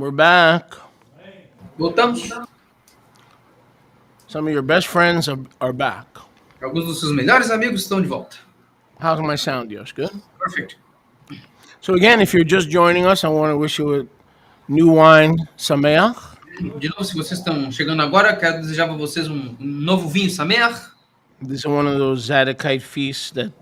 We're back. Voltamos. Some of your best friends are back. Alguns dos seus melhores amigos estão de volta. How's my sound, Dios? Good? Perfeito. So again, if you're just joining us, I want to wish you a new wine, Sameach. De novo, se vocês estão chegando agora, quero desejar para vocês um novo vinho Sameach. This is one of those Zadokite feasts that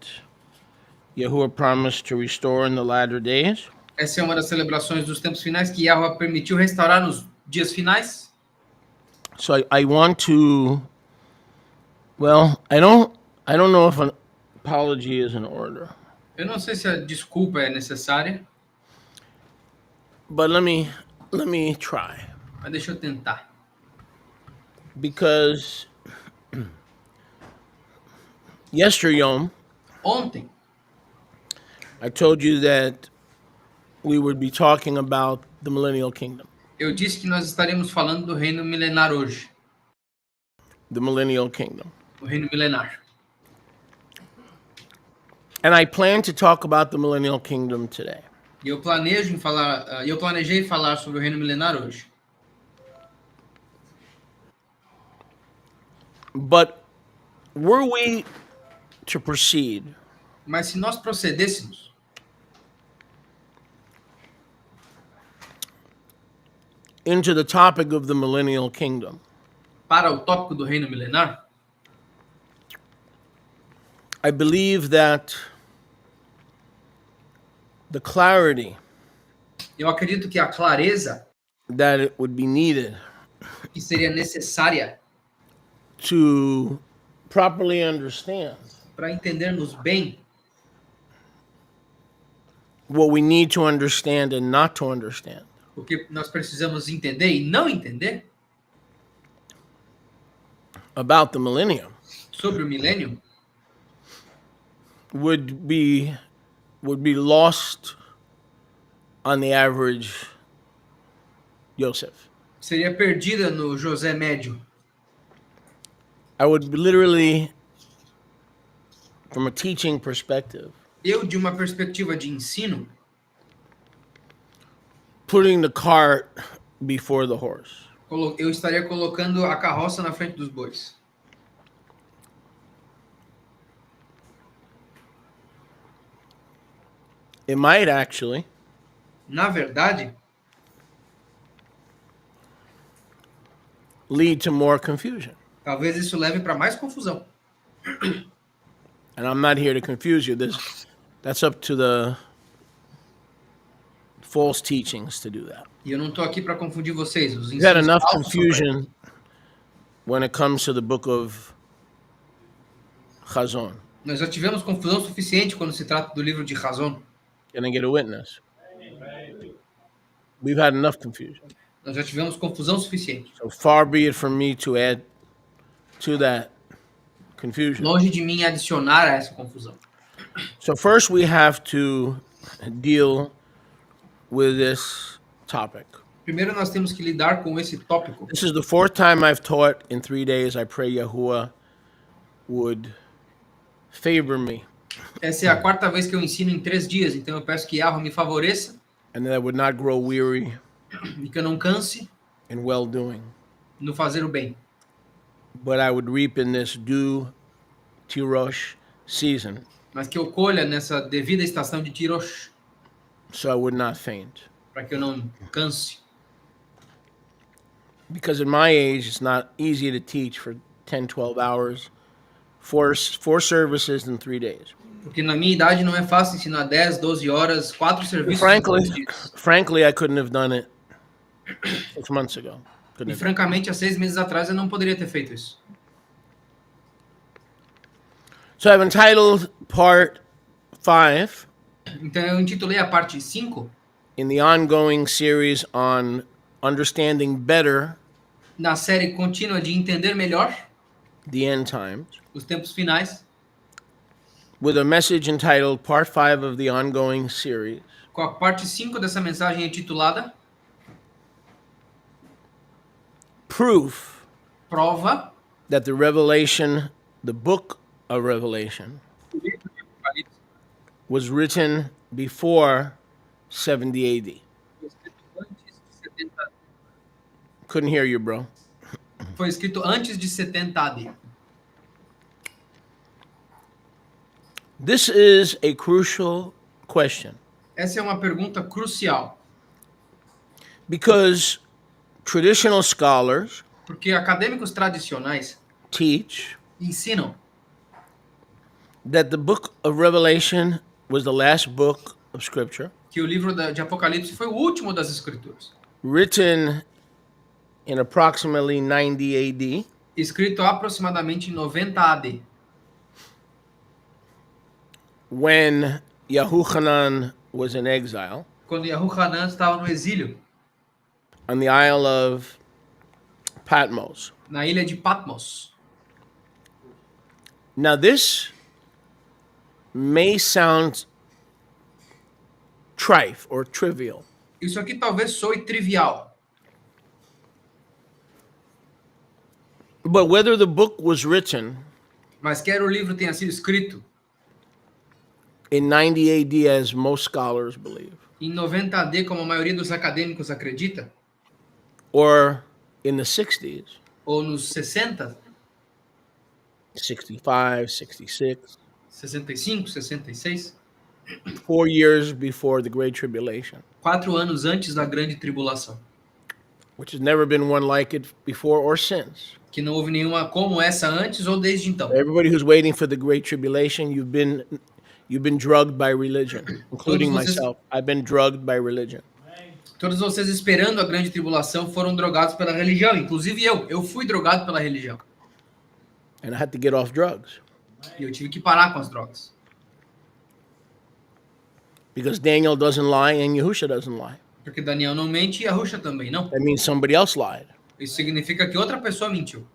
Yahuwah promised to restore in the latter days. Essa é uma das celebrações dos tempos finais que Yahweh permitiu restaurar nos dias finais. So I want to. Well, I don't know if an apology is in order, Eu não sei se a desculpa é necessária, but let me try, mas deixa eu tentar. because yesterday Ontem, I told you that we would be talking about the millennial kingdom. eu disse que nós estaremos falando do reino milenar hoje. The millennial kingdom. O reino milenar. And I plan to talk about the millennial kingdom today. E eu planejei falar sobre o reino milenar hoje. But were we to proceed, Mas se nós procedêssemos into the topic of the millennial kingdom, para o tópico do reino milenar, I believe that the clarity eu acredito que a clareza that it would be needed que seria necessária to properly understand para entendermos bem what we need to understand and not to understand o que nós precisamos entender e não entender about the millennium sobre o milênio would be lost on the average Yosef. seria perdida no José Médio. I would literally, from a teaching perspective, Eu, de uma perspectiva de ensino, putting the cart before the horse. eu estaria colocando a carroça na frente dos bois. It might actually Na verdade, lead to more confusion. talvez isso leve para mais confusão. And I'm not here to confuse you. That's up to the false teachings to do that. E eu não estou aqui para confundir vocês. Os We've had ensinos enough falsos são pra isso. confusion when it comes to the book of Chazon. Nós já tivemos confusão suficiente quando se trata do livro de Razão. Can I get a witness? We've had enough confusion. Nós já tivemos confusão suficiente. So far be it from me to add to that confusion. Longe de mim adicionar a essa confusão. So first we have to deal with this topic. Primeiro nós temos que lidar com esse tópico. This is the fourth time I've taught in 3 days. I pray Yahuwah would favor me Essa é a quarta vez que eu ensino em 3 dias, então eu peço que Yahweh me favoreça and that I would not grow weary e que eu não canse in well-doing, no fazer o bem, but I would reap in this due Tirosh season, mas que eu colha nessa devida estação de Tirosh, so I would not faint. para que eu não canse. Because at my age, it's not easy to teach for 10, 12 hours, four services in 3 days. Porque na minha idade não é fácil ensinar 10, 12 horas, 4 serviços em 2 dias. Frankly, I couldn't have done it 6 months ago. Couldn't E have. francamente, há 6 meses atrás eu não poderia ter feito isso. So I've entitled part 5 Então eu intitulei a parte 5 in the ongoing series on understanding better na série contínua de entender melhor the end times, os tempos finais, with a message entitled part 5 of the ongoing series, com a parte 5 dessa mensagem intitulada Proof Prova that the Revelation, the book of Revelation, do livro de Apocalipse, was written before 70 AD. foi escrito antes de 70 Couldn't hear you, bro. Foi escrito antes de 70 AD. This is a crucial question Essa é uma pergunta crucial, because traditional scholars porque acadêmicos tradicionais teach ensinam that the book of Revelation was the last book of Scripture que o livro de Apocalipse foi o último das Escrituras, written in approximately 90 AD, escrito aproximadamente em 90 AD, when Yahuchanan was in exile quando Yahuchanan estava no exílio, on the Isle of Patmos. na ilha de Patmos. Now, this may sound trite or trivial, Isso aqui talvez soe trivial, but whether the book was written mas quer o livro tenha sido escrito in 90 AD, as most scholars believe, em 90 AD, como a maioria dos acadêmicos acredita, or in the 60s, ou nos 60, 65, 66, 65, 66, 4 years before the Great Tribulation, 4 anos antes da grande tribulação, which has never been one like it before or since. que não houve nenhuma como essa antes ou desde então. Everybody who's waiting for the Great Tribulation, you've been drugged by religion, including Todos vocês- myself. I've been drugged by religion. Todos vocês esperando a grande tribulação foram drogados pela religião, inclusive eu fui drogado pela religião. And I had to get off drugs E eu tive que parar com as drogas. because Daniel doesn't lie and Yahusha doesn't lie. Porque Daniel não mente e Yahusha também não. That means somebody else lied. Isso significa que outra pessoa mentiu.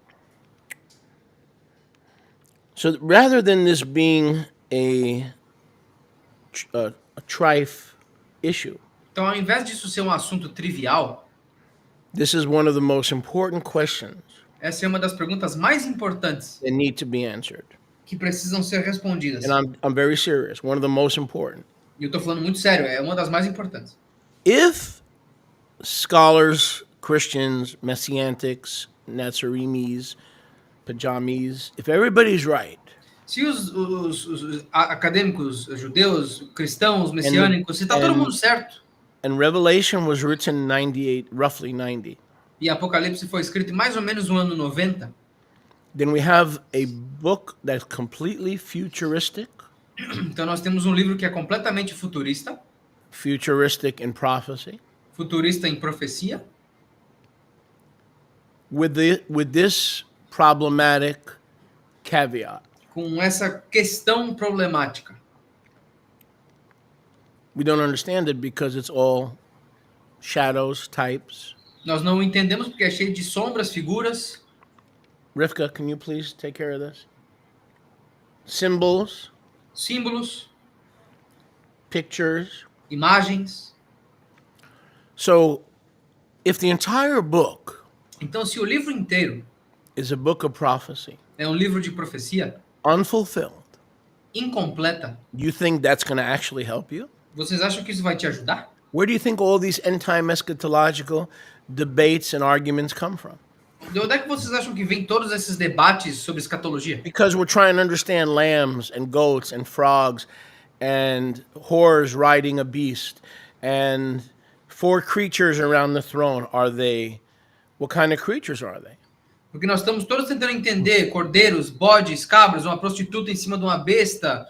So rather than this being a trite issue, Então, ao invés disso ser um assunto trivial, this is one of the most important questions essa é uma das perguntas mais importantes that need to be answered. que precisam ser respondidas. And I'm very serious. One of the most important. E eu tô falando muito sério, é uma das mais importantes. If scholars, Christians, Messianics, Nazarenes, Pajamis, if everybody's right, Se os acadêmicos judeus, cristãos, messiânicos, se tá todo and- mundo certo, and Revelation was written in 98, roughly 90, e Apocalipse foi escrito em mais ou menos no ano 90, then we have a book that's completely futuristic, então nós temos um livro que é completamente futuristic in prophecy, futurista em profecia, with this problematic caveat. com essa questão problemática. We don't understand it because it's all shadows, types. Nós não entendemos porque é cheio de sombras, figuras. Rivka, can you please take care of this? Symbols, Símbolos, pictures. imagens. So, if the entire book Então, se o livro inteiro is a book of prophecy, é um livro de profecia unfulfilled, incompleta, do you think that's going to actually help you? vocês acham que isso vai te ajudar? Where do you think all these end time eschatological debates and arguments come from? De onde é que vocês acham que vem todos esses debates sobre escatologia? Because we're trying to understand lambs and goats and frogs and whores riding a beast and 4 creatures around the throne. What kind of creatures are they? Porque nós estamos todos tentando entender cordeiros, bodes, cabras, uma prostituta em cima de uma besta.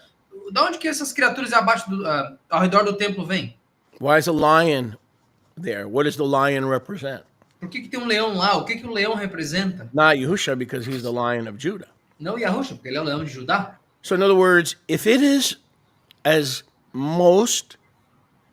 Da onde que essas criaturas ao redor do templo vêm? Why is a lion there? What does the lion represent? Por que tem um leão lá? O que o leão representa? Not Yahusha, because he's the lion of Judah. Não Yahusha, porque ele é o leão de Judá. So in other words, if it is as most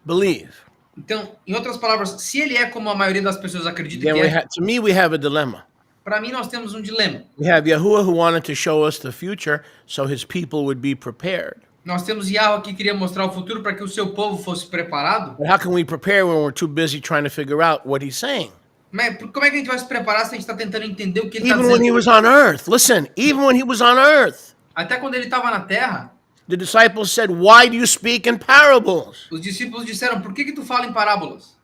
believe, Então, em outras palavras, se ele é como a maioria das pessoas acredita then que é, to me we have a dilemma. para mim nós temos um dilema. We have Yahuwah who wanted to show us the future so his people would be prepared. Nós temos Yahweh que queria mostrar o futuro para que o seu povo fosse preparado. But how can we prepare when we're too busy trying to figure out what he's saying? Mas como é que a gente vai se preparar se a gente está tentando entender o que ele está Even when he dizendo? was on earth, listen, even when he was on earth, Até quando ele estava na terra, the disciples said, "Why do you speak in parables?" os discípulos disseram, por que tu fala em parábolas?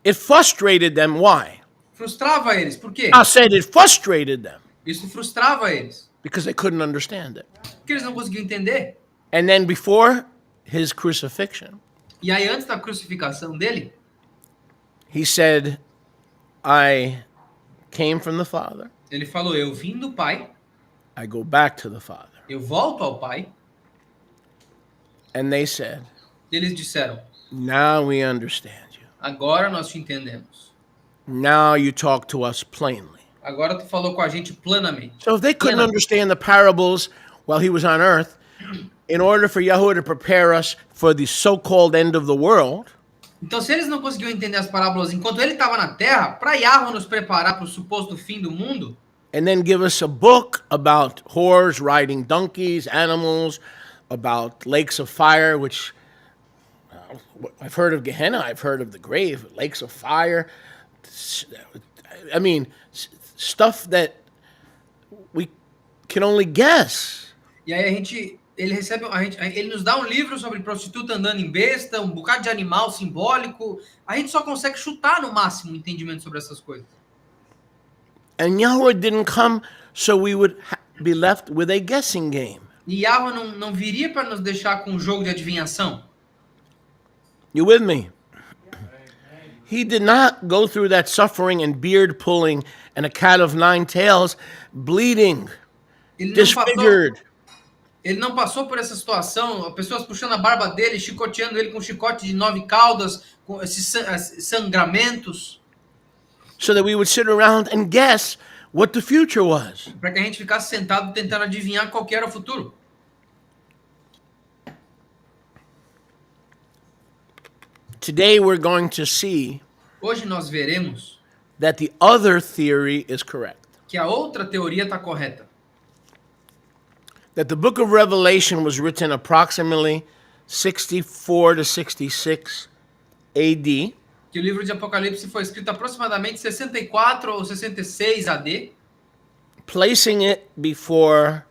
It frustrated them. Why? frustrava eles. Por quê? I said it frustrated them Isso frustrava eles. because they couldn't understand it. Porque eles não conseguiam entender. And then before his crucifixion, E aí, antes da crucificação dele, he said, I came from the Father. ele falou: eu vim do Pai, I go back to the Father. eu volto ao Pai. And they said, E eles disseram: now we understand you. agora nós te entendemos. Now you talk to us plainly. Agora tu falou com a gente planamente. So if they couldn't Plena- understand the parables while he was on earth, in order for Yahuwah to prepare us for the so-called end of the world, Então, se eles não conseguiam entender as parábolas enquanto ele estava na Terra, para Yahweh nos preparar para o suposto fim do mundo, and then give us a book about whores riding donkeys, animals, about lakes of fire, which I've heard of Gehenna, I've heard of the grave, lakes of fire. I mean, stuff that we can only guess. e aí ele nos dá um livro sobre prostituta andando em besta, um bocado de animal simbólico. A gente só consegue chutar no máximo o entendimento sobre essas coisas. And Yahweh didn't come so we would be left with a guessing game. E Yahweh não viria para nos deixar com um jogo de adivinhação. You with me? He did not go through that suffering and beard pulling and a cat of nine tails, bleeding, disfigured. Ele não passou por essa situação, pessoas puxando a barba dele, chicoteando ele com um chicote de 9 caudas, com esses sangramentos, So that we would sit around and guess what the future was. para que a gente ficasse sentado tentando adivinhar qual que era o futuro. Today we're going to see Hoje nós veremos that the other theory is correct. que a outra teoria está correta. That the book of Revelation was written approximately 64 to 66 AD, Que o livro de Apocalipse foi escrito aproximadamente 64 ou 66 AD, placing it before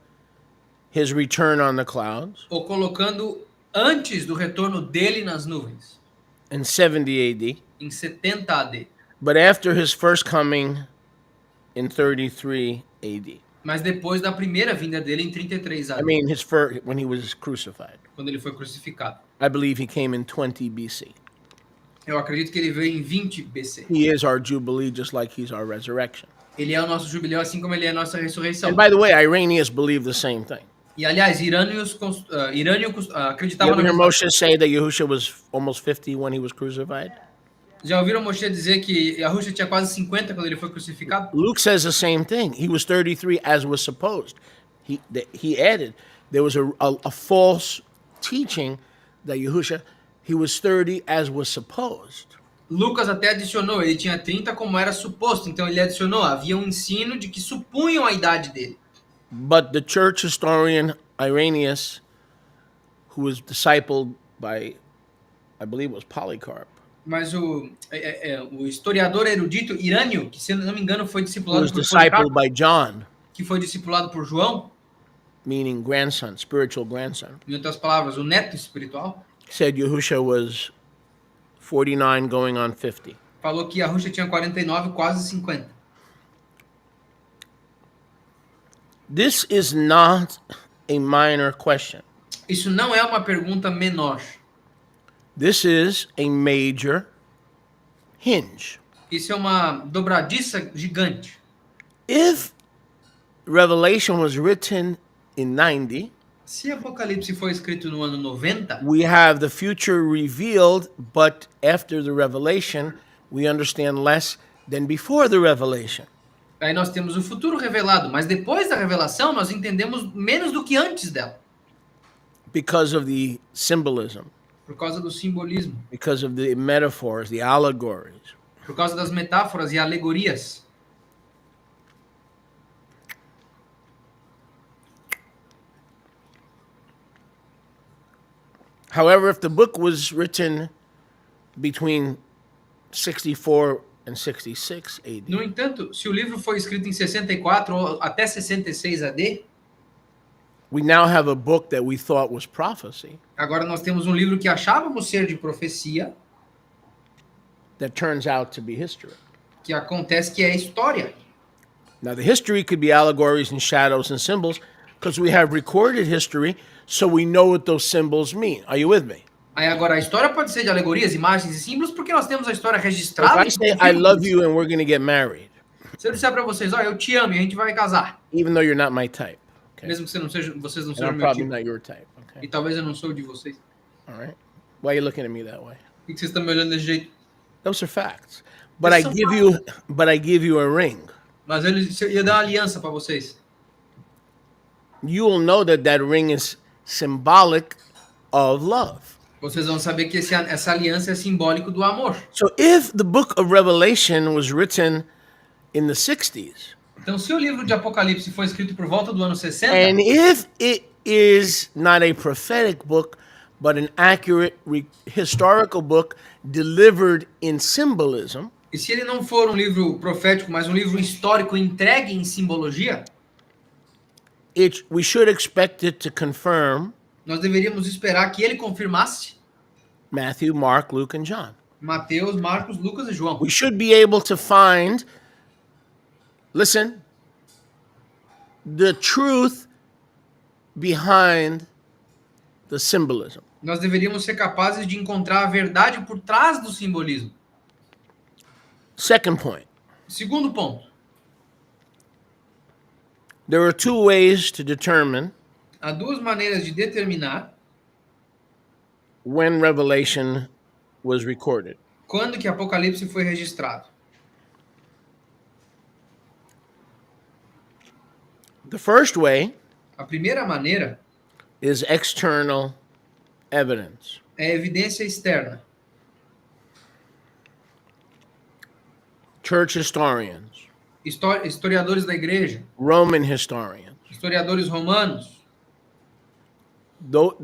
his return on the clouds, ou colocando antes do retorno dele nas nuvens, in 70 AD, em 70 AD. but after his first coming in 33 AD. Mas depois da primeira vinda dele em 33 AD, I mean, his first, when he was crucified. quando ele foi crucificado. I believe he came in 20 BC. Eu acredito que ele veio em 20 BC. He is our Jubilee, just like he's our resurrection. Ele é o nosso jubileu, assim como ele é a nossa ressurreição. And by the way, Iranians believe the same thing. E, aliás, Irânio You acreditava ever na hear mesma... Moshe say that Yahushua was almost 50 when he was crucified? Já ouviram Moshe dizer que Yahushua tinha quase 50 quando ele foi crucificado? Luke says the same thing. He was 33 as was supposed. He added, there was a false teaching that Yahushua, he was 30 as was supposed. Lucas até adicionou, ele tinha 30 como era suposto. Então ele adicionou, havia um ensino de que supunham a idade dele. But the church historian Irenaeus, who was discipled by, I believe it was Polycarp, Mas o historiador erudito Irânio, que se não me engano foi who discipulado was por discipled Policarpo, by John, que foi discipulado por João, meaning grandson, spiritual grandson, em outras palavras, o neto espiritual, said Yahushua was 49 going on 50. falou que Yahushua tinha 49, quase 50. This is not a minor question. Isso não é uma pergunta menor. This is a major hinge. Isso é uma dobradiça gigante. If Revelation was written in 90, Se Apocalipse foi escrito no ano 90, we have the future revealed, but after the revelation, we understand less than before the revelation. aí nós temos o futuro revelado, mas depois da revelação nós entendemos menos do que antes dela, Because of the symbolism, por causa do simbolismo, because of the metaphors, the allegories. por causa das metáforas e alegorias. However, if the book was written between 64 and 66 AD, No entanto, se o livro foi escrito em 64 ou até 66 AD, we now have a book that we thought was prophecy agora nós temos um livro que achávamos ser de profecia, that turns out to be history. que acontece que é história. Now, the history could be allegories and shadows and symbols because we have recorded history, so we know what those symbols mean. Are you with me? Aí agora a história pode ser de alegorias, imagens e símbolos, porque nós temos a história If registrada. I say I love you and we're going to get married, Se eu disser para vocês, ó, eu te amo e a gente vai casar, even though you're not my type, okay? mesmo que vocês não And sejam I'm meu probably tipo, not your type, e okay? talvez eu não sou de vocês. All right. Why are you looking at me that way? Por que vocês estão me olhando desse jeito? Those are facts. But I give you a ring. Mas ele ia dar uma aliança para vocês. You will know that that ring is symbolic of love. Vocês vão saber que essa aliança é simbólico do amor. So if the book of Revelation was written in the 60s, Então, se o livro de Apocalipse foi escrito por volta do ano 60, and if it is not a prophetic book, but an accurate historical book delivered in symbolism, e se ele não for um livro profético, mas um livro histórico entregue em simbologia, we should expect it to confirm nós deveríamos esperar que ele confirmasse Matthew, Mark, Luke, and John. Mateus, Marcos, Lucas e João. We should be able to find, listen, the truth behind the symbolism. Nós deveríamos ser capazes de encontrar a verdade por trás do simbolismo. Second point, Segundo ponto, there are two ways to determine há duas maneiras de determinar when Revelation was recorded. quando que Apocalipse foi registrado. The first way A primeira maneira is external evidence. é evidência externa. Church historians, Historiadores da igreja, Roman historians, historiadores romanos,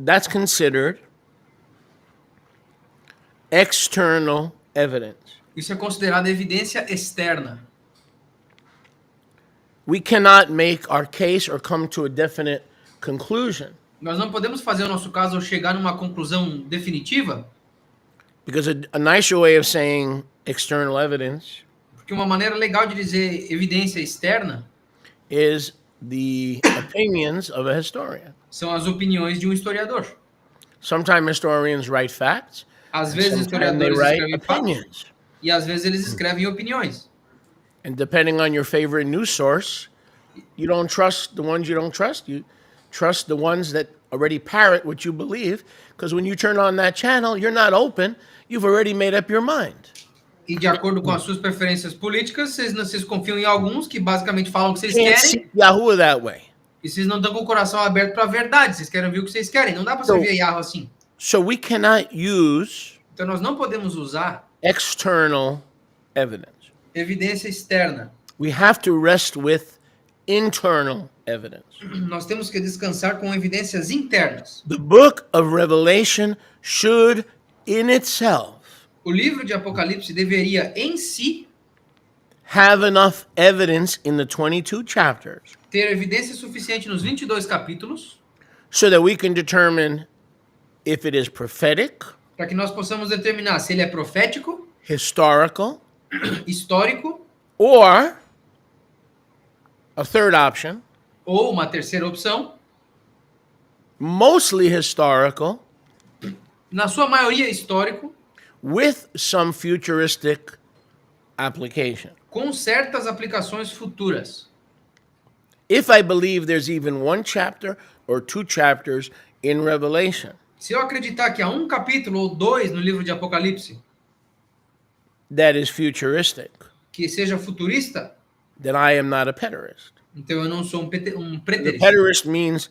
that's considered external evidence. isso é considerado evidência externa. We cannot make our case or come to a definite conclusion Nós não podemos fazer o nosso caso ou chegar numa conclusão definitiva, because a nicer way of saying external evidence porque uma maneira legal de dizer evidência externa is the opinions of a historian. são as opiniões de um historiador. Sometimes historians write facts, Às and vezes sometimes they historiadores write escrevem fatos opinions. e às vezes eles escrevem opiniões. And depending on your favorite news source, you don't trust the ones you don't trust. You trust the ones that already parrot what you believe, because when you turn on that channel, you're not open. You've already made up your mind. E de acordo com as suas preferências políticas, vocês confiam em alguns que basicamente falam o que vocês Can't querem see Yahoo that way. e vocês não estão com o coração aberto para a verdade. Vocês querem ouvir o que vocês querem. Não dá para você ver Yahoo assim. So we cannot use Então nós não podemos usar external evidence. evidência externa. We have to rest with internal evidence. Nós temos que descansar com evidências internas. The book of Revelation should, in itself, O livro de Apocalipse deveria, em si, have enough evidence in the 22 chapters ter evidência suficiente nos 22 capítulos so that we can determine if it is prophetic, para que nós possamos determinar se ele é profético, historical, histórico or a third option, ou uma terceira opção, mostly historical, na sua maioria histórico, with some futuristic application. com certas aplicações futuras. If I believe there's even one chapter or two chapters in Revelation Se eu acreditar que há um capítulo ou dois no livro de Apocalipse that is futuristic, que seja futurista, then I am not a preterist. então eu não sou um The preterista. preterist means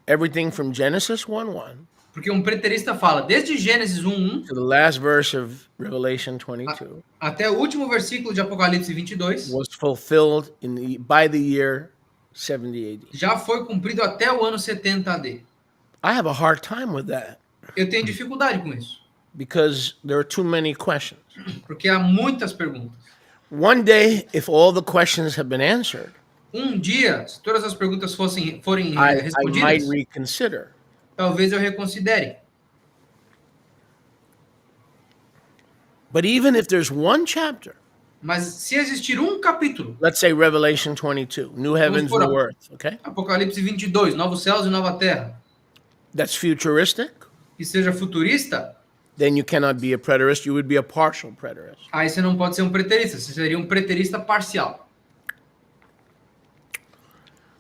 everything from Genesis 1:1 Porque um preterista fala desde Gênesis 1:1 to the last verse of Revelation 22 até o último versículo de Apocalipse 22 was fulfilled by the year 70 AD. já foi cumprido até o ano 70 AD. I have a hard time with that Eu tenho dificuldade com isso, because there are too many questions. porque há muitas perguntas. One day, if all the questions have been answered, Um dia, se todas as perguntas forem I might respondidas, reconsider. talvez eu reconsidere. But even if there's one chapter Mas se existir um capítulo, let's say Revelation 22, new heavens, por new earth, okay? Apocalipse 22, novos céus e nova terra, That's futuristic, que seja futurista, then you cannot be a preterist. You would be a partial preterist. aí você não pode ser um preterista, você seria um preterista parcial.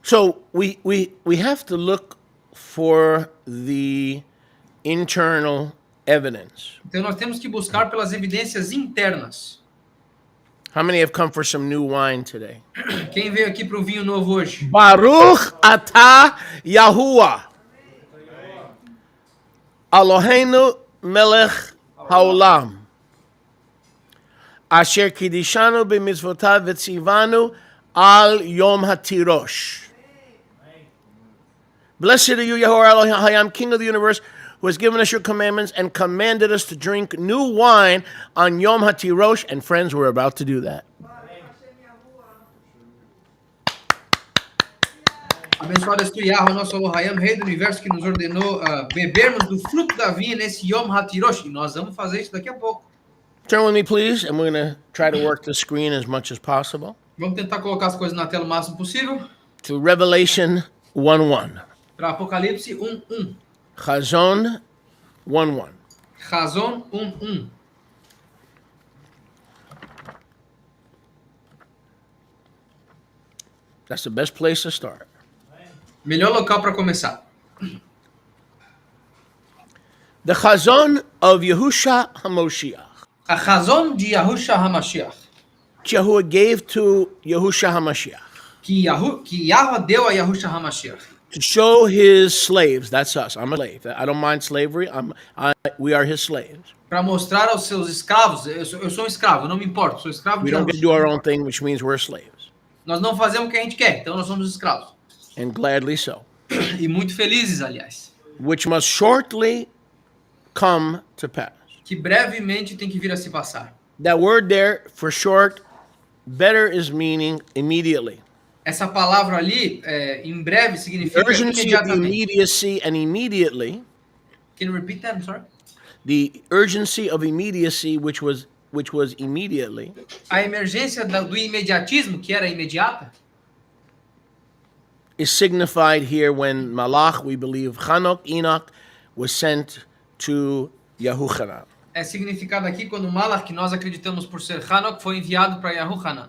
So we have to look for the internal evidence. Então nós temos que buscar pelas evidências internas. How many have come for some new wine today? Quem veio aqui para o vinho novo hoje? Baruch atah Yahuwah. Eloheinu melech haolam. Asher kidishanu b'mitzvotav v'tzivanu al yom hatirosh. Blessed are you, Yahuwah Elohim Hayam, King of the universe, who has given us your commandments and commanded us to drink new wine on Yom HaTirosh. And friends, we're about to do that. Abençoado és tu, Yahweh, nosso Elohim, Rei do Universo, que nos ordenou bebermos do fruto da vinha nesse Yom HaTirosh. E nós vamos fazer isso daqui a pouco. Turn with me, please, and we're going to try to work the screen as much as possible. Vamos tentar colocar as coisas na tela o máximo possível. To Revelation 1:1. Para Apocalipse 1:1. Chazon 1:1. Razão 1:1. That's the best place to start. Melhor local para começar. The Chazon of Yehusha HaMoshiach. A razão de Yahushua HaMashiach. Yahuwah gave to Yehusha HaMashiach Que Yahweh deu a Yahushua HaMashiach. to show his slaves, that's us, I'm a slave. I don't mind slavery, we are his slaves. Para mostrar aos seus escravos, eu sou um escravo, eu não me importo, sou escravo We de don't get to do our own thing, which means we're slaves. Nós não fazemos o que a gente quer, então nós somos escravos. And gladly so. E muito felizes, aliás. Which must shortly come to pass. Que brevemente tem que vir a se passar. That word there, for short, better is meaning immediately. Essa palavra ali, em breve, significa Urgency of the imediatamente. immediacy and immediately, Can you repeat that? I'm sorry. the urgency of immediacy, which was immediately, A emergência do imediatismo, que era imediata, is signified here when Malach, we believe, Enoch, was sent to Yahuchanan. é significado aqui quando Malach, que nós acreditamos por ser Hanok, foi enviado para Yahuchanan.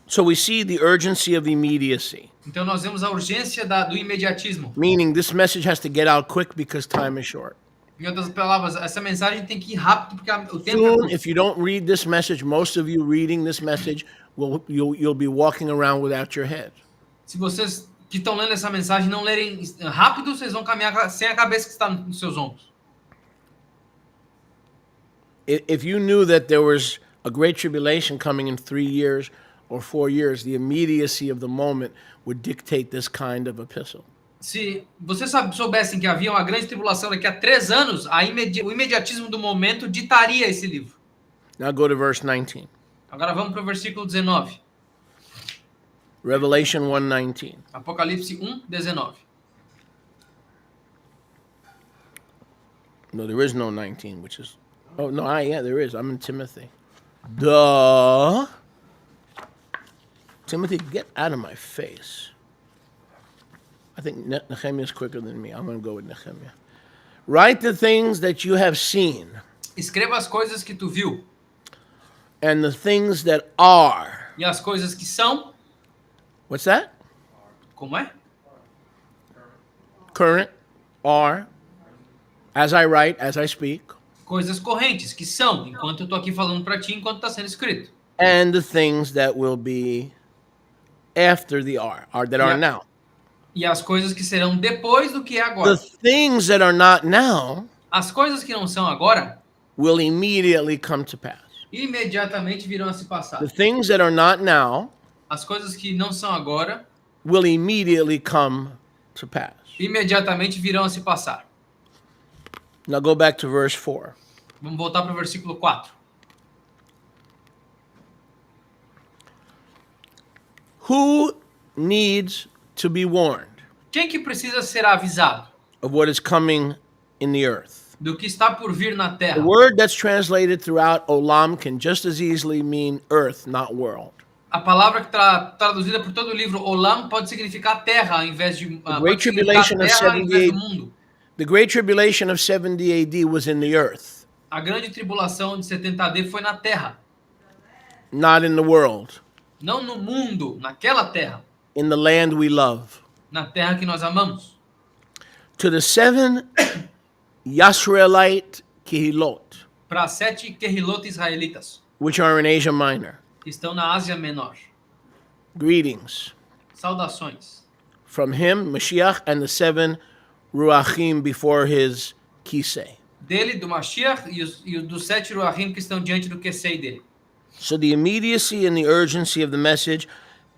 So we see the urgency of immediacy, Então nós vemos a urgência do imediatismo. meaning this message has to get out quick because time is short. Em outras palavras, essa mensagem tem que ir rápido porque o tempo é Soon, curto. if you don't read this message, most of you reading this message, you'll be walking around without your head. Se vocês que estão lendo essa mensagem não lerem rápido, vocês vão caminhar sem a cabeça que está nos seus ombros. If you knew that there was a great tribulation coming in 3 years or 4 years, the immediacy of the moment would dictate this kind of epistle. Se vocês soubessem que havia uma grande tribulação daqui a 3 anos, o imediatismo do momento ditaria esse livro. Now go to verse 19. Agora vamos para o versículo 19. Revelation 1:19. Apocalipse 1:19. No, there is no 19, which is... Oh, no, yeah, there is. I'm in Timothy. Duh. Timothy, get out of my face. I think Nehemiah is quicker than me. I'm going to go with Nehemiah. Write the things that you have seen Escreva as coisas que tu viu and the things that are. e as coisas que são. What's that? Como é? Current, are, as I write, as I speak, Coisas correntes, que são, enquanto eu estou aqui falando para ti, enquanto está sendo escrito. and the things that will be after the are that are Yeah. now. E as coisas que serão depois do que é The agora. things that are not now As coisas que não são agora, will immediately come to pass. imediatamente virão a se passar. The things that are not now As coisas que não são agora, will immediately come to pass. imediatamente virão a se passar. Now go back to verse 4. Vamos voltar para o versículo 4. Who needs to be warned Quem que precisa ser avisado of what is coming in the earth? do que está por vir na The terra. word that's translated throughout olam can just as easily mean earth, not world. A palavra que traduzida por todo o livro Olam pode significar terra, ao invés de The pode Great significar Tribulation of terra ao invés 70 do AD, mundo. the Great Tribulation of 70 AD was in the earth, A grande tribulação de 70 AD foi na terra, not in the world, não no mundo, naquela terra, in the land we love. na terra que nós amamos. To the 7 Yisraelite Kehilot, Para 7 Kehilot israelitas which are in Asia Minor, que estão na Ásia Menor. greetings. Saudações. From him, Mashiach, and the 7 Ruachim before his kisei. Dele, do Mashiach, e os dos 7 Ruachim que estão diante do Kesei dele. So the immediacy and the urgency of the message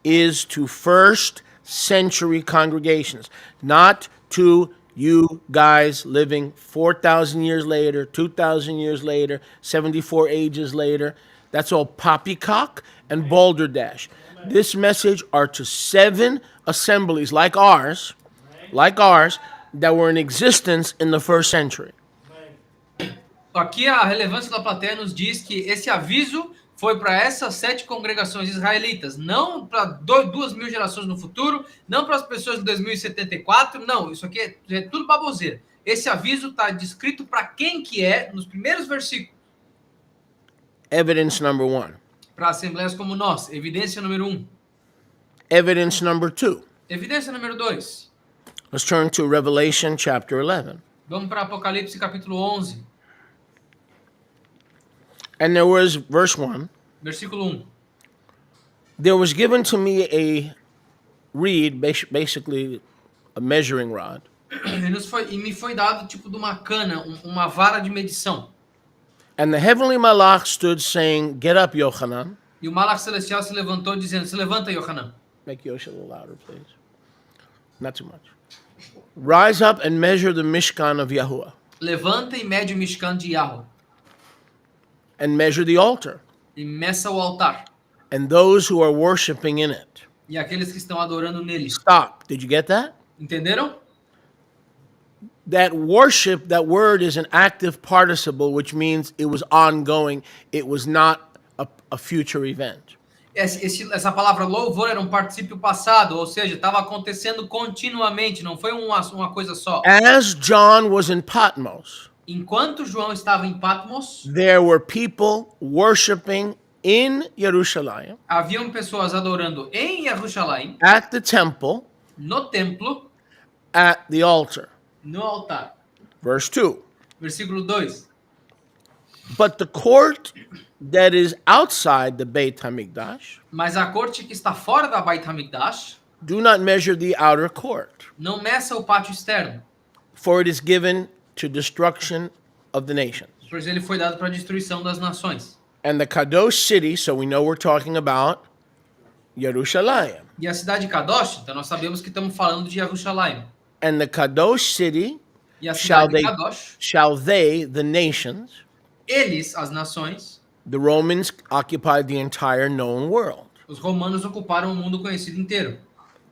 is to first century congregations, not to you guys living 4,000 years later, 2,000 years later, 74 ages later. That's all poppycock and balderdash. This message are to 7 assemblies like ours, that were in existence in the first century. Aqui a relevância da plateia nos diz que esse aviso foi para essas 7 congregações israelitas, não para 2.000 gerações no futuro, não para as pessoas de 2074, não, isso aqui é tudo baboseira. Esse aviso está descrito para quem que é nos primeiros versículos. Evidence number 1. Para assembleias como nós, evidência número 1. Evidence number 2. Evidência número 2. Let's turn to Revelation chapter 11. Vamos para Apocalipse capítulo 11, And there was, verse 1, versículo 1. there was given to me a reed, basically a measuring rod, E me foi dado tipo de uma cana, uma vara de medição. and the heavenly malach stood saying, get up, Yochanan. E o Malach celestial se levantou dizendo, se levanta, Yohanan. Make Yosha a little louder, please. Not too much. Rise up and measure the Mishkan of Yahuwah, Levanta e mede o Mishkan de Yahweh. and measure the altar, E meça o altar. and those who are worshiping in it. E aqueles que estão adorando nele. Stop. Did you get that? Entenderam? That worship, that word is an active participle, which means it was ongoing. It was not a future event. Essa palavra louvor era um particípio passado, ou seja, estava acontecendo continuamente, não foi uma coisa só. As John was in Patmos, Enquanto João estava em Patmos, there were people worshiping in Jerusalem, haviam pessoas adorando em Jerusalém, at the temple, no templo, at the altar. no altar. Verse 2. Versículo 2. But the court that is outside the Beit HaMikdash, Mas a corte que está fora da Beit HaMikdash, do not measure the outer court, não meça o pátio externo, for it is given to destruction of the nations. pois ele foi dado para a destruição das nações. And the Kadosh city, so we know we're talking about Jerusalem. E a cidade de Kadosh, então nós sabemos que estamos falando de Jerusalém. And the Kadosh city E a shall cidade de they, Kadosh, shall they, the nations, eles, as nações, the Romans occupied the entire known world. os romanos ocuparam o mundo conhecido inteiro.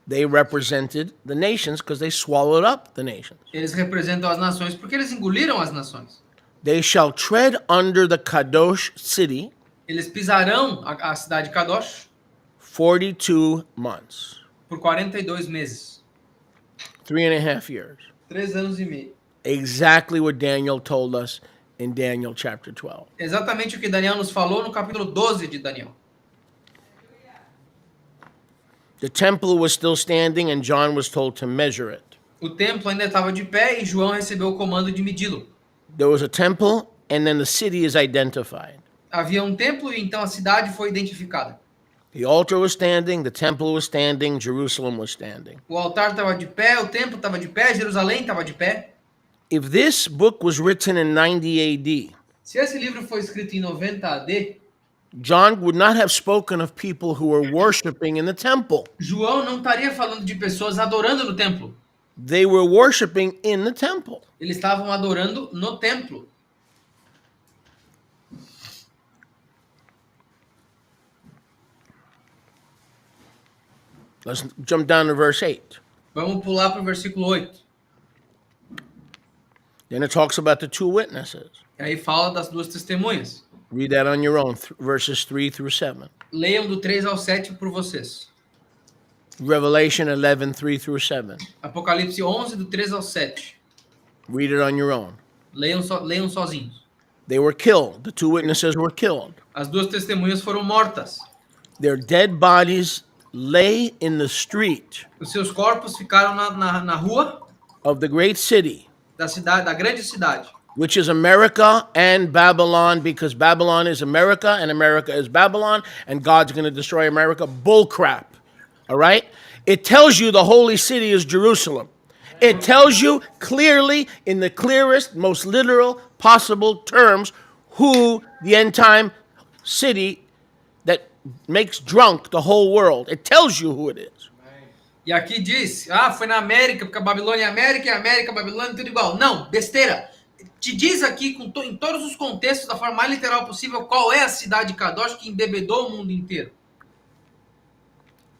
They represented the nations because they swallowed up the nations. Eles representam as nações porque eles engoliram as nações. They shall tread under the Kadosh city Eles pisarão a cidade de Kadosh 42 months, por 42 meses. 3.5 years. 3 anos e meio. Exactly what Daniel told us in Daniel chapter 12. Exatamente o que Daniel nos falou no capítulo 12 de Daniel. The temple was still standing and John was told to measure it. O templo ainda estava de pé e João recebeu o comando de medi-lo. There was a temple and then the city is identified. Havia um templo e então a cidade foi identificada. The altar was standing, the temple was standing, Jerusalem was standing. O altar estava de pé, o templo estava de pé, Jerusalém estava de pé. If this book was written in 90 AD, Se esse livro foi escrito em 90 AD, John would not have spoken of people who were worshiping in the temple. João não estaria falando de pessoas adorando no templo. They were worshiping in the temple. Eles estavam adorando no templo. Let's jump down to verse 8. Vamos pular para o versículo 8. Then it talks about the two witnesses. E aí fala das duas testemunhas. Read that on your own, verses 3 through 7. Leiam do 3 ao 7 por vocês. Revelation 11, 3 through 7. Apocalipse 11, do 3 ao 7. Read it on your own. Leiam sozinhos. They were killed. The two witnesses were killed. As duas testemunhas foram mortas. Their dead bodies lay in the street Os seus corpos ficaram na rua of the great city, da cidade, da grande cidade, which is America and Babylon, because Babylon is America and America is Babylon, and God's going to destroy America. Bull crap. All right? It tells you the holy city is Jerusalem. It tells you clearly, in the clearest, most literal possible terms, who the end time city that makes drunk the whole world. It tells you who it is. E aqui diz, foi na América, porque a Babilônia é América, e a América, a Babilônia, tudo igual. Não, besteira. Te diz aqui, em todos os contextos, da forma mais literal possível, qual é a cidade de Kadosh que embebedou o mundo inteiro.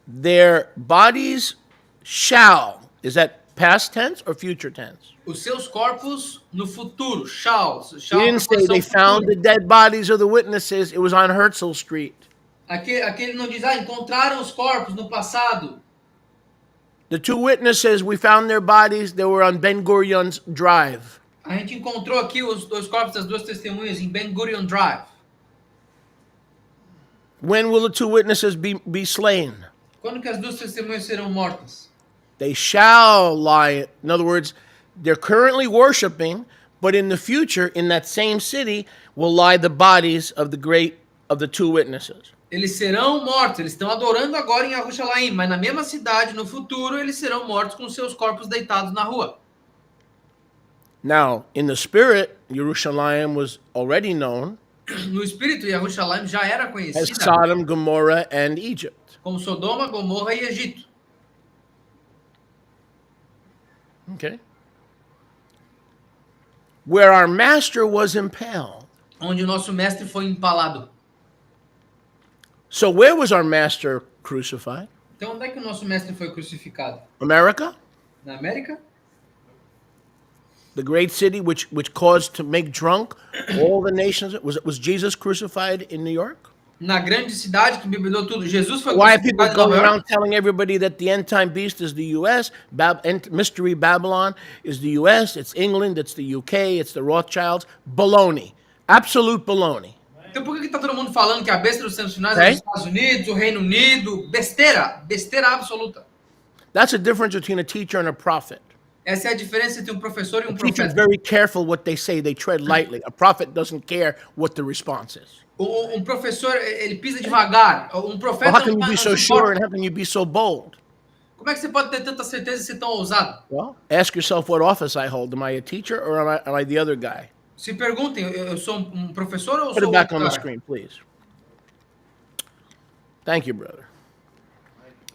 Their bodies shall. Is that past tense or future tense? Os seus corpos no futuro, shall He didn't say they proporção found futuro. the dead bodies of the witnesses. It was on Herzl Street. Aqui ele não diz, encontraram os corpos no passado. The two witnesses, we found their bodies. They were on Ben Gurion's drive. A gente encontrou aqui os dois corpos das duas testemunhas em Ben Gurion Drive. When will the two witnesses be slain? Quando que as duas testemunhas serão mortas? They shall lie. In other words, they're currently worshiping, but in the future, in that same city, will lie the bodies of the two witnesses. Eles serão mortos, eles estão adorando agora em Yerushalayim, mas na mesma cidade, no futuro, eles serão mortos com seus corpos deitados na rua. Now, in the spirit, Jerusalem was already known No espírito, Yerushalayim já era as conhecida Sodom, Gomorrah, and Egypt. como Sodoma, Gomorra e Egito. Okay. Where our master was impaled. Onde o nosso mestre foi empalado. So where was our master crucified? Então, onde é que o nosso mestre foi crucificado? America? Na América? The great city which caused to make drunk all the nations. Was Jesus crucified in New York? Na grande cidade que bebedou tudo. Jesus foi Why are people crucificado em going Nova around York? telling everybody that the end time beast is the U.S., Mystery Babylon is the U.S., it's England, it's the U.K., it's the Rothschilds? Baloney. Absolute baloney. Então por que tá todo mundo falando que a besta dos tempos finais é os Estados Unidos, o Reino Unido? Besteira. Besteira absoluta. That's the difference between a teacher and a prophet. Essa é a diferença entre um professor e um A teacher's profeta. very careful what they say. They tread lightly. A prophet doesn't care what the response is. Um professor, ele pisa devagar. Um Well, profeta how can you não be so se sure importa. and how can you be so bold? Como é que você pode ter tanta certeza e ser tão ousado? Well, ask yourself what office I hold. Am I a teacher or am I the other guy? Se perguntem, eu sou um professor ou eu Put sou it back outro on the cara? screen, please. Thank you, brother.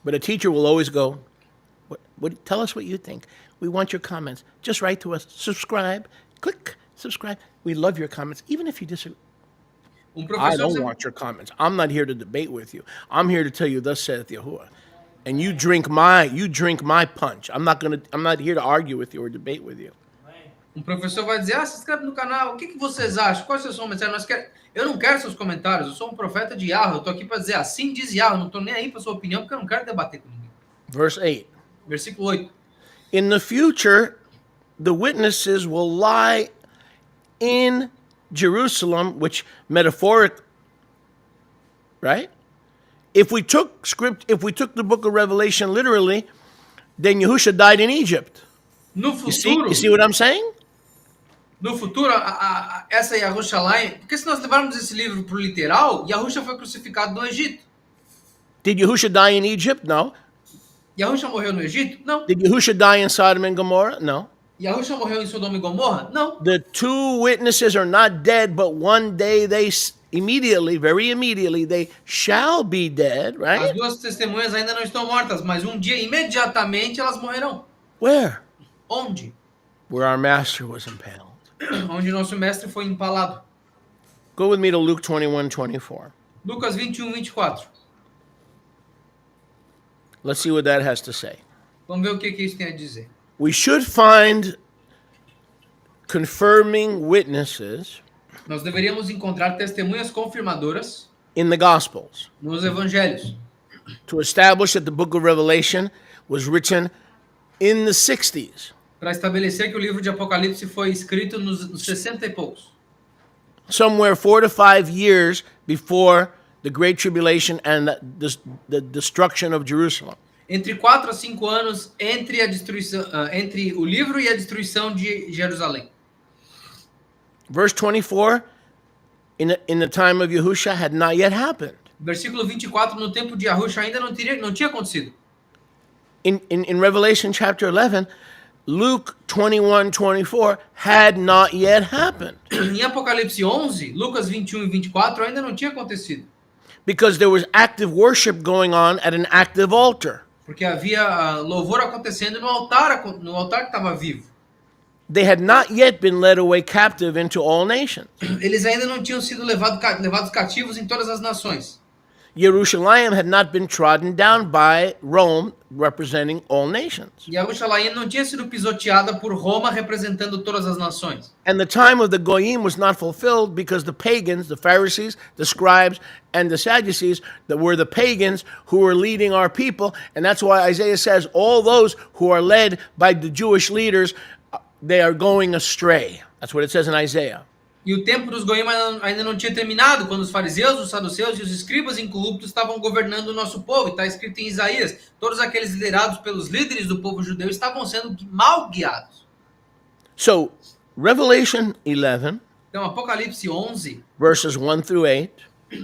But a teacher will always go, tell us what you think. We want your comments. Just write to us. Subscribe. Click subscribe. We love your comments, even if you disagree. I Professor don't sempre- want your comments. I'm not here to debate with you. I'm here to tell you, thus saith Yahuwah. And you drink my punch. I'm not here to argue with you or debate with you. professor vai dizer, se inscreve no canal, o que vocês acham? Quais são os comentários? Eu não quero seus comentários, eu sou um profeta de Yahweh, eu tô aqui para dizer assim diz Yahweh, eu não tô nem aí para sua opinião, porque eu não quero debater com ninguém. Verse 8. Versículo 8. In the future, the witnesses will lie in Jerusalem, which metaphoric, right? If we took the book of Revelation literally, then Yahusha died in Egypt. No You see futuro, what I'm saying? no futuro, essa Yerushalayim, porque se nós levarmos esse livro pro literal, Yahusha foi crucificado no Egito. Did Yahusha die in Egypt? No. Yahusha morreu no Egito? Não. Did Yahusha die in Sodom and Gomorrah? No. Yahusha morreu em Sodoma e Gomorra? Não. The two witnesses are not dead, but one day very immediately, they shall be dead, As right? duas testemunhas ainda não estão mortas, mas um dia, imediatamente, elas morrerão. Where? Onde? Where our master was impaled. Onde nosso mestre foi empalado. Go with me to Luke 21:24. Lucas 21:24. Let's see what that has to say. Vamos ver o que isso tem a dizer. We should find confirming witnesses Nós deveríamos encontrar testemunhas confirmadoras in the Gospels nos evangelhos, to establish that the book of Revelation was written in the 60s, para estabelecer que o livro de Apocalipse foi escrito nos 60 e poucos, somewhere 4 to 5 years before the Great Tribulation and the destruction of Jerusalem. entre 4 a 5 anos entre a destruição, entre o livro e a destruição de Jerusalém. Verse 24, in the time of Yahusha, had not yet happened. Versículo 24, no tempo de Yahusha ainda não tinha acontecido. In Revelation chapter 11, Luke 21:24 had not yet happened. Em Apocalipse 11, Lucas 21 e 24 ainda não tinha acontecido. Because there was active worship going on at an active altar. Porque havia louvor acontecendo no altar que estava vivo. They had not yet been led away captive into all nations. Eles ainda não tinham sido levados cativos em todas as nações. Jerusalem had not been trodden down by Rome, representing all nations. E Jerusalém não tinha sido pisoteada por Roma, representando todas as nações. And the time of the Goyim was not fulfilled because the pagans, the Pharisees, the scribes, and the Sadducees, that were the pagans who were leading our people. And that's why Isaiah says all those who are led by the Jewish leaders, they are going astray. That's what it says in Isaiah. E o tempo dos Goim ainda não tinha terminado, quando os fariseus, os saduceus e os escribas incorruptos estavam governando o nosso povo. Está escrito em Isaías, todos aqueles liderados pelos líderes do povo judeu estavam sendo mal guiados. So, Revelation 11, Então, Apocalipse 11, verses 1 through 8,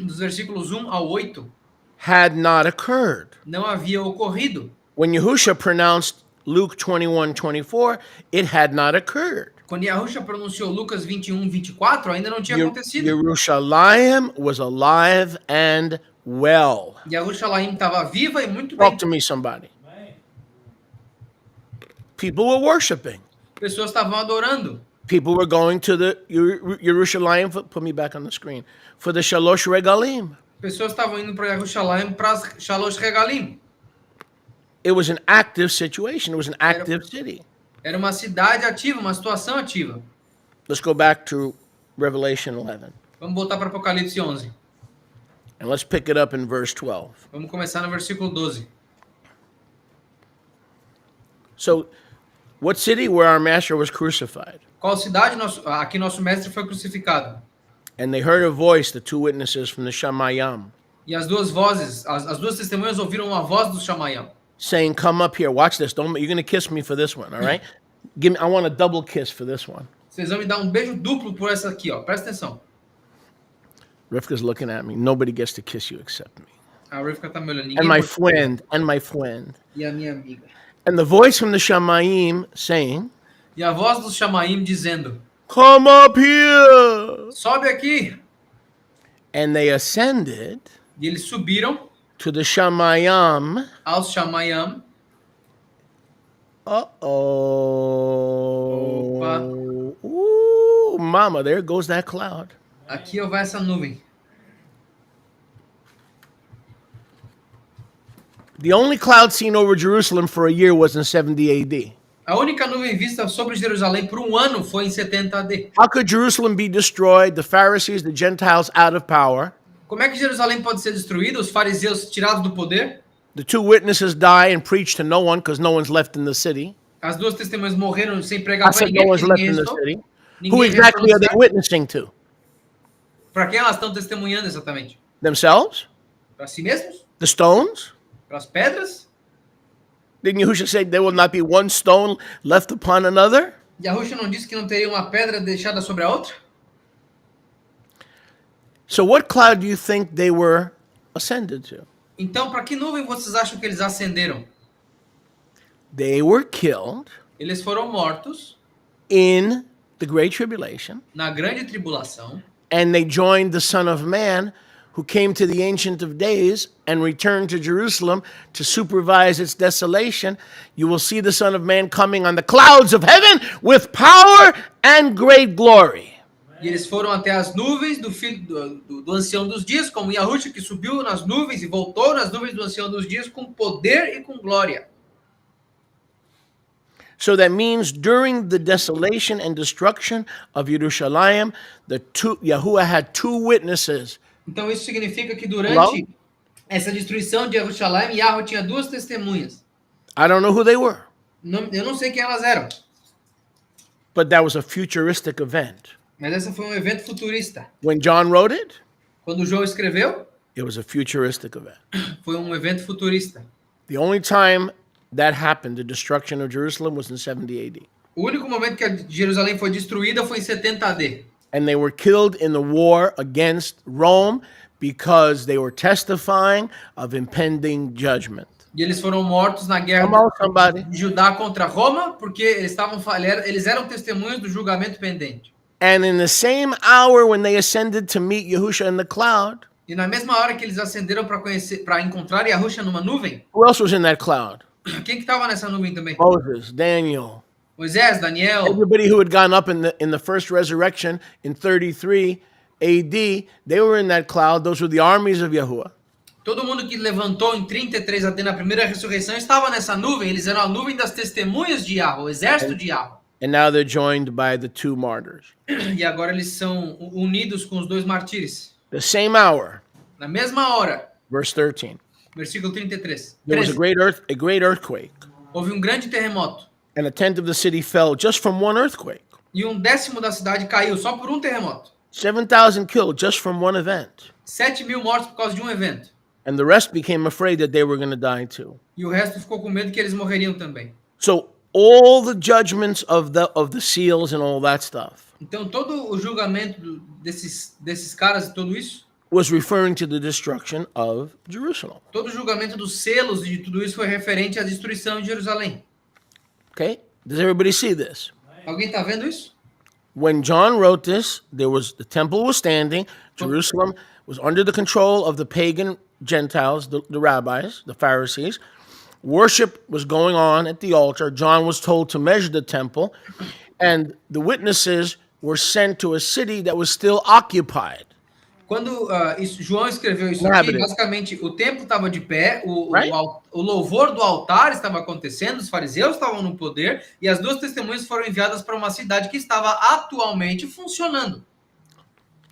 dos versículos 1 ao 8, had not occurred. não havia ocorrido. When Yahusha pronounced Luke 21:24, it had not occurred. Quando Yahusha pronunciou Lucas 21, 24, ainda não tinha acontecido. Jerusalem was alive and well. Jerusalém estava viva e muito bem. Talk to me, somebody. People were worshiping. Pessoas estavam adorando. People were going to the Jerusalem, put me back on the screen, for the Shalosh Regalim. Pessoas estavam indo para Jerusalém para as Shalosh Regalim. It was an active situation. It was an active city. Era uma cidade ativa, uma situação ativa. Let's go back to Revelation 11. Vamos voltar para Apocalipse 11. And let's pick it up in verse 12. Vamos começar no versículo 12. So, what city where our master was crucified? Qual cidade aqui nosso mestre foi crucificado? And they heard a voice, the two witnesses from the Shamayam, E as duas vozes, as duas testemunhas ouviram a voz do Shamayam, saying, "Come up here. Watch this. You're going to kiss me for this one, all right? I want a double kiss for this one." Vocês vão me dar um beijo duplo por essa aqui, ó. Presta atenção. Rivka's looking at me. Nobody gets to kiss you except me. A Rivka tá me olhando. And my Ninguém friend. E a minha amiga. And the voice from the Shamayim saying, E a voz do Shamaim dizendo: "Come up here." sobe aqui. And they ascended E eles subiram to the Shamayam. aos Shamayam. Uh-oh. Opa. Ooh, mama, there goes that cloud. Aqui vai essa nuvem. The only cloud seen over Jerusalem for a year was in 70 AD. A única nuvem vista sobre Jerusalém por um ano foi em 70 AD. How could Jerusalem be destroyed, the Pharisees, the Gentiles out of power, Como é que Jerusalém pode ser destruída? Os fariseus tirados do poder? the two witnesses die and preach to no one because no one's left in the city? As duas testemunhas morreram sem I pregar para said ninguém. no one's left Ninguém in the restou. city. Who Ninguém exactly are they restou. witnessing to? Para quem elas estão testemunhando exatamente? Themselves? Para si mesmos? The stones? Para as pedras? Didn't Yahushua say there will not be one stone left upon another? Yahusha não disse que não teria uma pedra deixada sobre a outra? So what cloud do you think they were ascended to? Então, para que nuvem vocês acham que eles ascenderam? They were killed Eles foram mortos in the Great Tribulation, na grande tribulação and they joined the Son of Man, who came to the Ancient of Days and returned to Jerusalem to supervise its desolation. You will see the Son of Man coming on the clouds of heaven with power and great glory. e eles foram até as nuvens do filho do ancião dos dias, como Yahusha, que subiu nas nuvens e voltou nas nuvens do ancião dos dias com poder e com glória. So that means during the desolation and destruction of Yerushalayim, Yahuwah had two witnesses. Então isso significa que Hello? durante essa destruição de Jerusalém, Yahweh tinha duas testemunhas. I don't know who they were, Eu não sei quem elas eram, but that was a futuristic event. mas essa foi um evento futurista. When John wrote it, Quando João escreveu, it was a futuristic event. foi um evento futurista. The only time that happened, the destruction of Jerusalem, was in 70 AD. O único momento que Jerusalém foi destruída foi em 70 AD. And they were killed in the war against Rome because they were testifying of impending judgment. E eles foram mortos na guerra Come on, somebody. de Judá contra Roma, porque eles eram testemunhas do julgamento pendente. And in the same hour when they ascended to meet Yahusha in the cloud, E na mesma hora que eles ascenderam para encontrar Yahusha numa nuvem, who else was in that cloud? quem que estava nessa nuvem também? Moses, Daniel, Moisés, Daniel, everybody who had gone up in the first resurrection in 33 AD, they were in that cloud. Those were the armies of Yahuwah. todo mundo que levantou em 33 AD na primeira ressurreição estava nessa nuvem. Eles eram a nuvem das testemunhas de Yahweh, o exército de Yahweh. And now they're joined by the two martyrs. E agora eles são unidos com os dois martírios. The same hour, Na mesma hora, verse 13. versículo 33. There was a 13. great earthquake, Houve um grande terremoto. and a tenth of the city fell just from one earthquake. E 1/10 da cidade caiu só por um terremoto. 7,000 killed just from one event. 7.000 mortos por causa de um evento. And the rest became afraid that they were going to die too. E o resto ficou com medo que eles morreriam também. So all the judgments of the seals and all that stuff Então todo o julgamento desses caras e tudo isso, was referring to the destruction of Jerusalem. todo o julgamento dos selos e de tudo isso foi referente à destruição de Jerusalém. Okay? Does everybody see this? Alguém está vendo isso? When John wrote this, the temple was standing. Jerusalem was under the control of the pagan Gentiles, the rabbis, the Pharisees. Worship was going on at the altar. John was told to measure the temple, and the witnesses were sent to a city that was still occupied. Quando João escreveu isso Não aqui, abre. basicamente o templo estava de pé, Right? o louvor do altar estava acontecendo, os fariseus estavam no poder e as duas testemunhas foram enviadas para uma cidade que estava atualmente funcionando.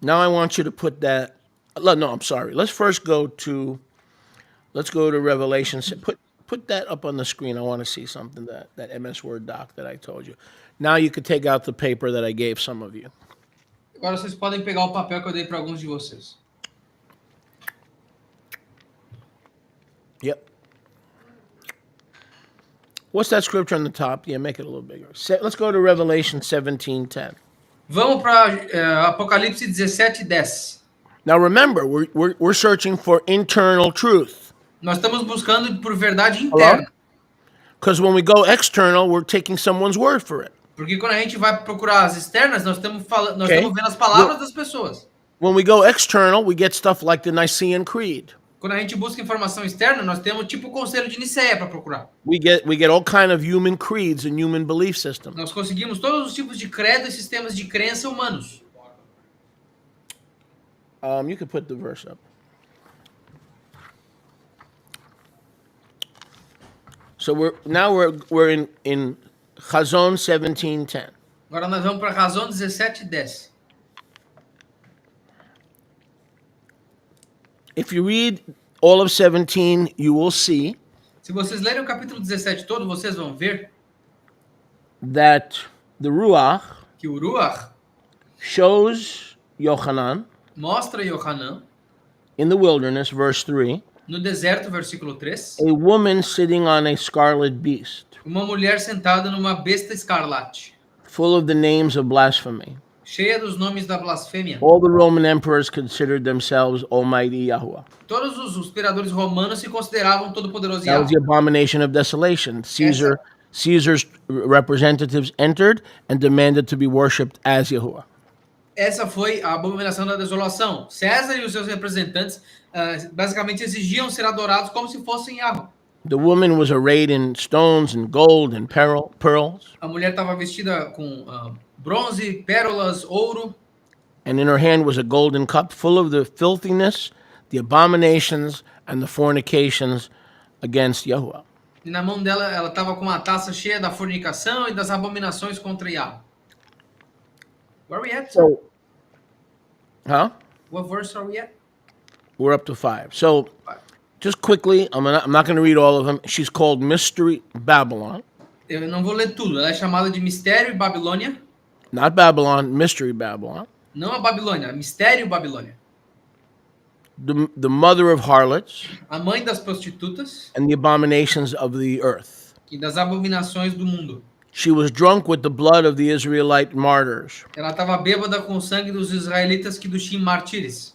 Now I want you to put that. No, I'm sorry. Let's go to Revelation. Put that up on the screen. I want to see something that MS Word doc that I told you. Now you could take out the paper that I gave some of you. Agora vocês podem pegar o papel que eu dei para alguns de vocês. Yep. What's that scripture on the top? Yeah, make it a little bigger. Let's go to Revelation 17:10. Vamos para Apocalipse 17:10. Now remember, we're searching for internal truth. Nós estamos buscando por verdade interna. Because when we go external, we're taking someone's word for it. Porque quando a gente vai procurar as externas, nós estamos Okay. vendo as palavras das pessoas. When we go external, we get stuff like the Nicene Creed. Quando a gente busca informação externa, nós temos tipo o Conselho de Nicéia para procurar. We get all kind of human creeds and human belief systems. Nós conseguimos todos os tipos de credo e sistemas de crença humanos. You can put the verse up. So we're in Chazon 17:10. Agora nós vamos para Razão 17:10. If you read all of 17, you will see Se vocês lerem o capítulo 17 todo, vocês vão ver that the Ruach que o Ruach shows Yochanan mostra Yohanan in the wilderness, verse 3, no deserto, versículo 3, a woman sitting on a scarlet beast, uma mulher sentada numa besta escarlate, full of the names of blasphemy. cheia dos nomes da blasfêmia. All the Roman emperors considered themselves Almighty Yahuwah. Todos os imperadores romanos se consideravam todo-poderoso That was the Yahweh. abomination of desolation. Caesar's representatives entered and demanded to be worshipped as Yahuwah. Essa foi a abominação da desolação. César e os seus representantes basicamente exigiam ser adorados como se fossem Yahweh. The woman was arrayed in stones and gold and pearls, A mulher estava vestida com bronze, pérolas, ouro, and in her hand was a golden cup full of the filthiness, the abominations, and the fornications against Yahuwah. E na mão dela, ela estava com uma taça cheia da fornicação e das abominações contra Yahweh. Where are we at, sir? So, huh? What verse are we at? We're up to 5. So, Five. just quickly, I'm not going to read all of them. She's called Mystery Babylon. Eu não vou ler tudo. Ela é chamada de Mistério e Babilônia. Not Babylon, Mystery Babylon. Não a Babilônia, Mistério e Babilônia. The mother of harlots A mãe das prostitutas and the abominations of the earth. e das abominações do mundo. She was drunk with the blood of the Israelite martyrs. Ela estava bêbada com o sangue dos israelitas que tinham mártires.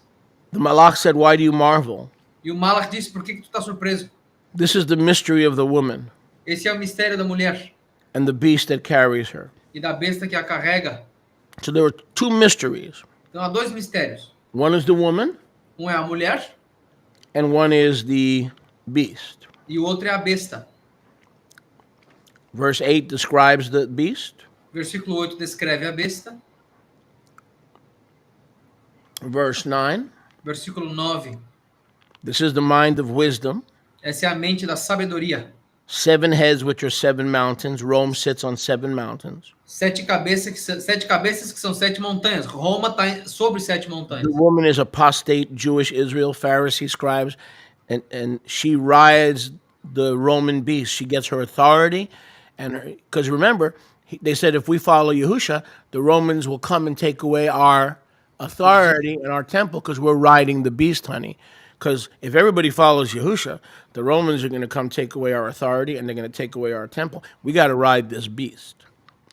The Malach said, "Why do you marvel? E o Malach disse, por que tu está surpreso? This is the mystery of the woman Esse é o mistério da mulher and the beast that carries her." e da besta que a carrega. So there were 2 mysteries. Então há 2 mistérios. One is the woman Um é a mulher and one is the beast. e o outro é a besta. Verse 8 describes the beast. Versículo 8 descreve a besta. Verse 9, Versículo 9. this is the mind of wisdom. Essa é a mente da sabedoria. 7 heads, which are 7 mountains. Rome sits on 7 mountains. 7 cabeças que são 7 montanhas. Roma está sobre 7 montanhas. The woman is apostate Jewish Israel, Pharisee scribes, and she rides the Roman beast. She gets her authority, and because remember, they said if we follow Yahusha, the Romans will come and take away our authority and our temple because we're riding the beast, honey. Because if everybody follows Yahusha, the Romans are going to come take away our authority and they're going to take away our temple. We got to ride this beast.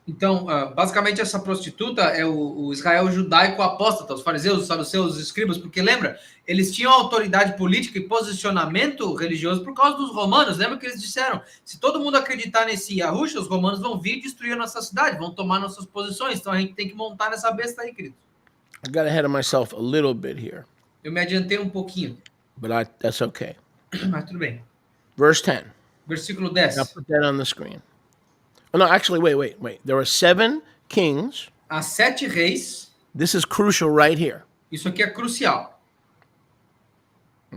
Então, basicamente, essa prostituta é o Israel judaico apóstata, os fariseus, os saduceus, os escribas, porque lembra, eles tinham autoridade política e posicionamento religioso por causa dos romanos. Lembra que eles disseram, se todo mundo acreditar nesse Yahusha, os romanos vão vir destruir a nossa cidade, vão tomar nossas posições. Então a gente tem que montar nessa besta aí, querido. I got ahead of myself a little bit here, Eu me adiantei um pouquinho, but that's okay. mas tudo bem. Verse 10. Versículo 10. Now put that on the screen. Oh, no, actually, wait. There are 7 kings. Há 7 reis. This is crucial right here. Isso aqui é crucial.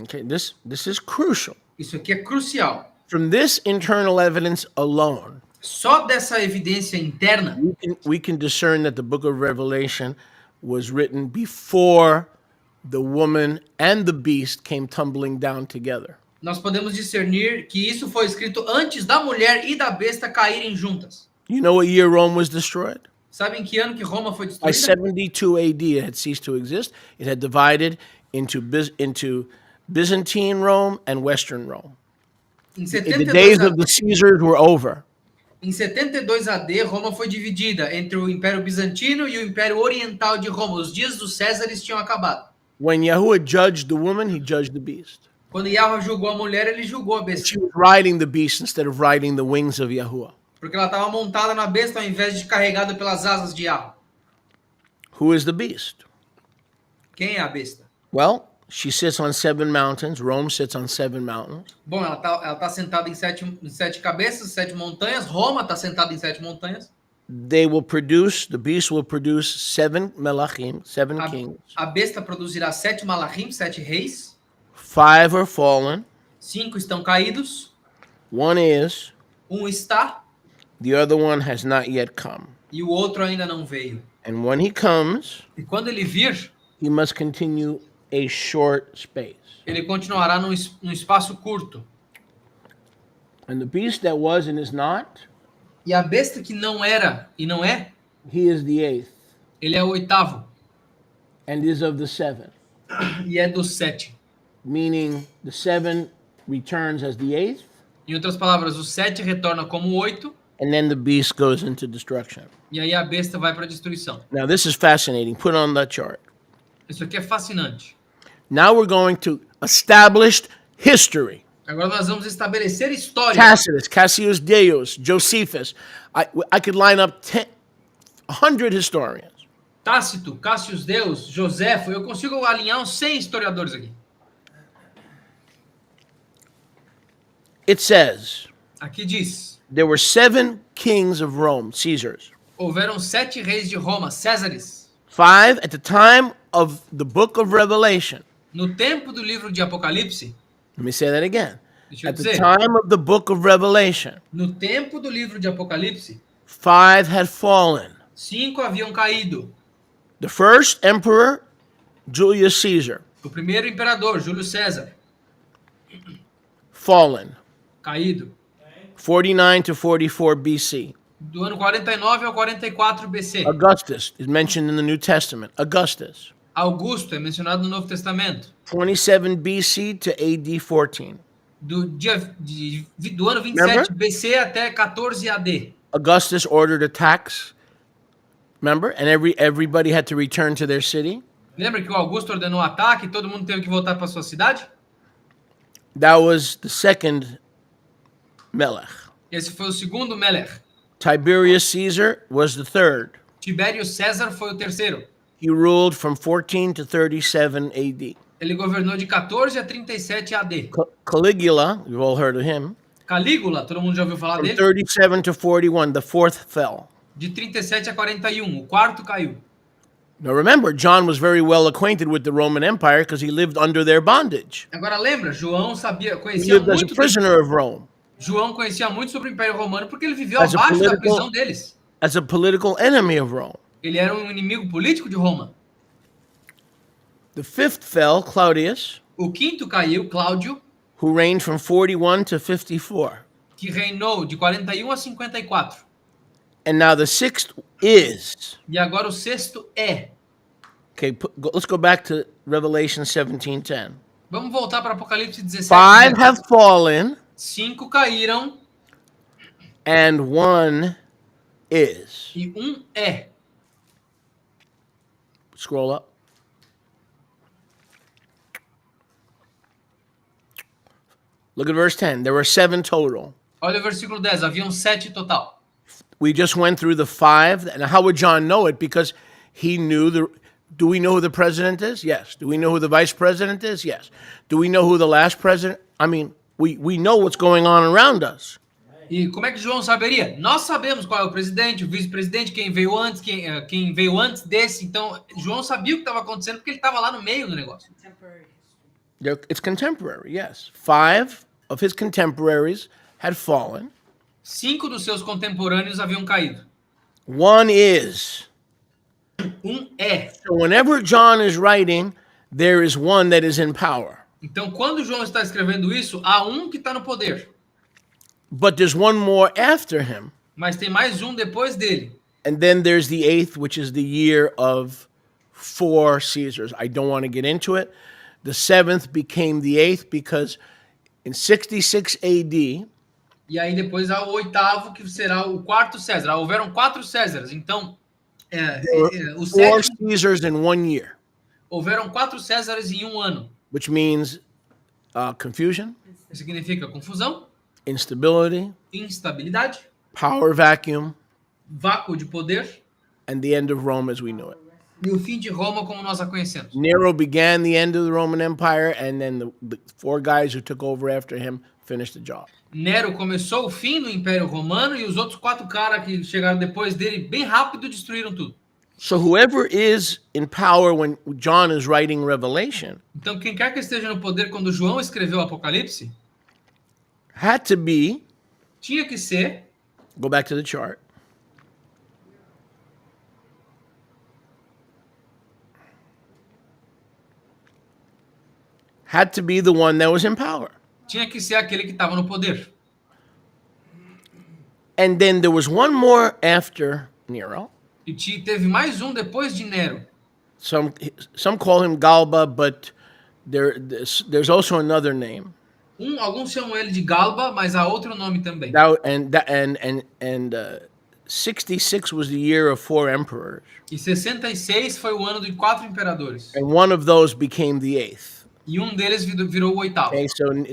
Okay, this is crucial. Isso aqui é crucial. From this internal evidence alone, Só dessa evidência interna, we can discern that the book of Revelation was written before the woman and the beast came tumbling down together. nós podemos discernir que isso foi escrito antes da mulher e da besta caírem juntas. You know what year Rome was destroyed? Sabe em que ano que Roma foi By destruída? 72 AD, it had ceased to exist. It had divided into Byzantine Rome and Western Rome. Em The 72 days of the Caesars were over. Em 72 AD, Roma foi dividida entre o Império Bizantino e o Império Oriental de Roma. Os dias dos Césares tinham acabado. When Yahuwah judged the woman, he judged the beast. Quando Yahweh julgou a mulher, ele julgou a besta. She was riding the beast instead of riding the wings of Yahuwah. Porque ela estava montada na besta ao invés de carregada pelas asas de Yahweh. Who is the beast? Quem é a besta? Well, she sits on 7 mountains. Rome sits on 7 mountains. Bom, ela tá sentada em sete cabeças, 7 montanhas. Roma está sentada em 7 montanhas. The beast will produce 7 melachim, 7 kings. A besta produzirá 7 malachim, 7 reis. 5 are fallen. 5 estão caídos. 1 is. Um está The other one has not yet come. e o outro ainda não veio. And when he comes, E quando ele vir, he must continue a short space. ele continuará num espaço curto. And the beast that was and is not, E a besta que não era e não é, he is the 8th ele é o 8º and is of the 7th. e é do 7. Meaning the 7 returns as the 8th, Em outras palavras, o 7 retorna como o 8 and then the beast goes into destruction. e aí a besta vai para a destruição. Now this is fascinating. Put on the chart. Isso aqui é fascinante. Now we're going to established history. Agora nós vamos estabelecer história. Tacitus, Cassius Dio, Josephus. I could line up 100 historians. Tácito, Cassius Deus, Joséfo, eu consigo alinhar uns 100 historiadores aqui. It says Aqui diz, there were 7 kings of Rome, Caesars. houveram 7 reis de Roma, Césares. 5 at the time of the book of Revelation. No tempo do livro de Apocalipse, Let me say that again. Deixa eu At the dizer, time of the book of Revelation, no tempo do livro de Apocalipse, 5 had fallen. 5 haviam caído. The first emperor, Julius Caesar, O primeiro imperador, Júlio César, fallen, caído. 49 to 44 BC. Do ano 49 ao 44 BC. Augustus is mentioned in the New Testament. Augustus, Augusto é mencionado no Novo Testamento. 27 BC to AD 14. Do ano 27 Remember? BC até 14 AD. Augustus ordered a tax. Remember? And everybody had to return to their city. Lembra que o Augusto ordenou o ataque e todo mundo teve que voltar para sua cidade? That was the second Melech. Esse foi o segundo Melech. Tiberius Caesar was the third. Tibério César foi o terceiro. He ruled from 14 to 37 AD. Ele governou de 14 a 37 AD. Caligula, you've all heard of him, Calígula, todo mundo já ouviu falar from dele? 37 to 41, the fourth fell. De 37 a 41, o quarto caiu. Now remember, John was very well acquainted with the Roman Empire because he lived under their bondage. Agora lembra, He conhecia lived as a muito prisoner of Rome, João conhecia muito sobre o Império Romano porque ele viveu As a abaixo da political- prisão deles. as a political enemy of Rome. Ele era um inimigo político de Roma. The fifth fell, Claudius, O quinto caiu, Cláudio, who reigned from 41 to 54. que reinou de 41 a 54. And now the sixth is. E agora o sexto é. Okay, let's go back to Revelation 17:10. Vamos voltar para Apocalipse 17. 5 have fallen, 5 caíram and 1 is. e um é. Scroll up. Look at verse 10. There were 7 total. Olha o versículo 10, haviam 7 total. We just went through the 5. And how would John know it? Because he knew the. Do we know who the president is? Yes. Do we know who the vice president is? Yes. Do we know who the last president? I mean, we know what's going on around us. E como é que João saberia? Nós sabemos qual é o presidente, o vice-presidente, quem veio antes, quem veio antes desse. Então, João sabia o que estava acontecendo porque ele estava lá no meio do negócio. It's contemporary, yes. 5 of his contemporaries had fallen. 5 dos seus contemporâneos haviam caído. 1 is. Um é. So whenever John is writing, there is one that is in power. Então, quando João está escrevendo isso, há um que está no poder. But there's one more after him. Mas tem mais um depois dele. And then there's the 8th, which is the year of 4 Caesars. I don't want to get into it. The 7th became the 8th because in 66 AD, E aí depois há o oitavo, que será o quarto César. Houveram 4 Césares. Então, o 4 sétimo, Caesars in 1 year, houveram 4 Césares em um ano. which means confusion, Significa confusão, instability, instabilidade, power vacuum, vácuo de poder and the end of Rome as we knew it. e o fim de Roma como nós a conhecemos. Nero began the end of the Roman Empire, and then the 4 guys who took over after him finished the job. Nero começou o fim do Império Romano e os outros 4 caras que chegaram depois dele bem rápido destruíram tudo. So whoever is in power when John is writing Revelation Então, quem quer que esteja no poder quando João escreveu o Apocalipse, had to be, tinha que ser, go back to the chart, had to be the one that was in power. tinha que ser aquele que estava no poder. And then there was one more after Nero. E teve mais um depois de Nero. Some call him Galba, but there's also another name. Alguns chamam ele de Galba, mas há outro nome também. And 66 was the year of 4 emperors, E 66 foi o ano de 4 imperadores. and one of those became the 8th. E um deles virou o oitavo. Okay,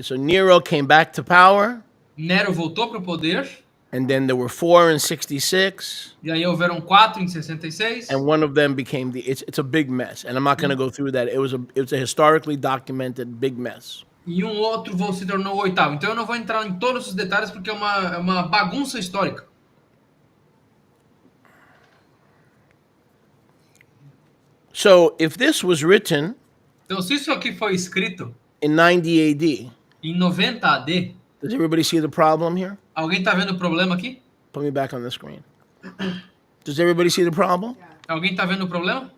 so Nero came back to power, Nero voltou para o poder. and then there were 4 in 66, E aí houveram 4 em 66. and one of them became it's a big mess, and I'm not going to go through that. It was a historically documented big mess. E um outro se tornou o oitavo. Então eu não vou entrar em todos os detalhes porque é uma bagunça histórica. So if this was written Então se isso aqui foi escrito in 90 AD, Em 90 AD, Does everybody see the problem here? alguém tá vendo o problema aqui? Put me back on the screen. Does everybody see the problem? Alguém tá vendo o problema?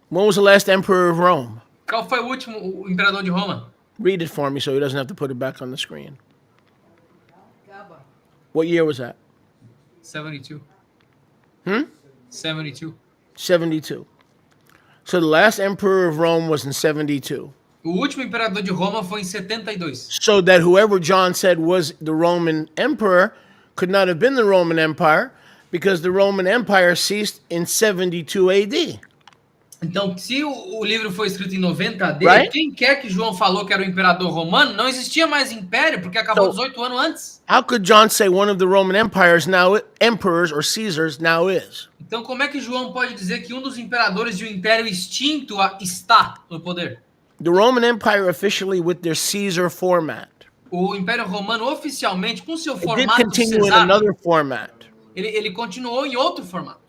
When was the last emperor of Rome? Qual foi o último imperador de Roma? Read it for me so he doesn't have to put it back on the screen. What year was that? 72. 72. 72. So the last emperor of Rome was in 72. O último imperador de Roma foi em 72. So that whoever John said was the Roman emperor could not have been the Roman Empire because the Roman Empire ceased in 72 AD. Então, se o livro foi escrito em 90 AD, Right? quem quer que João falou que era o imperador romano, não existia mais império, porque acabou So- 18 anos antes. How could John say one of the Roman empires now emperors or Caesars now is? Então, como é que João pode dizer que um dos imperadores de um império extinto está no poder? The Roman Empire officially with their Caesar format. O Império Romano, oficialmente, com seu It did formato continue in Cesar, another format, ele continuou em outro formato.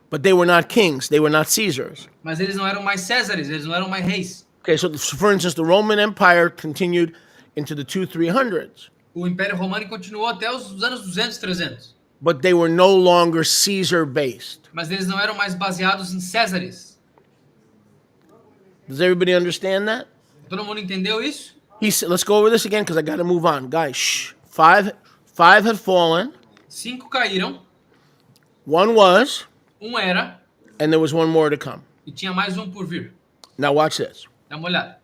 but they were not kings, they were not Caesars. Mas eles não eram mais Césares, eles não eram mais reis. Okay, so for instance, the Roman Empire continued into the 200-300s, O Império Romano continuou até os anos 200, 300. but they were no longer Caesar based. Mas eles não eram mais baseados em Césares. Does everybody understand that? Todo mundo entendeu isso? He said, let's go over this again because I got to move on. Guys, shh. Five had fallen, 5 caíram, one was, era, and there was one more to come. e tinha mais um por vir. Now watch this. Dá uma olhada.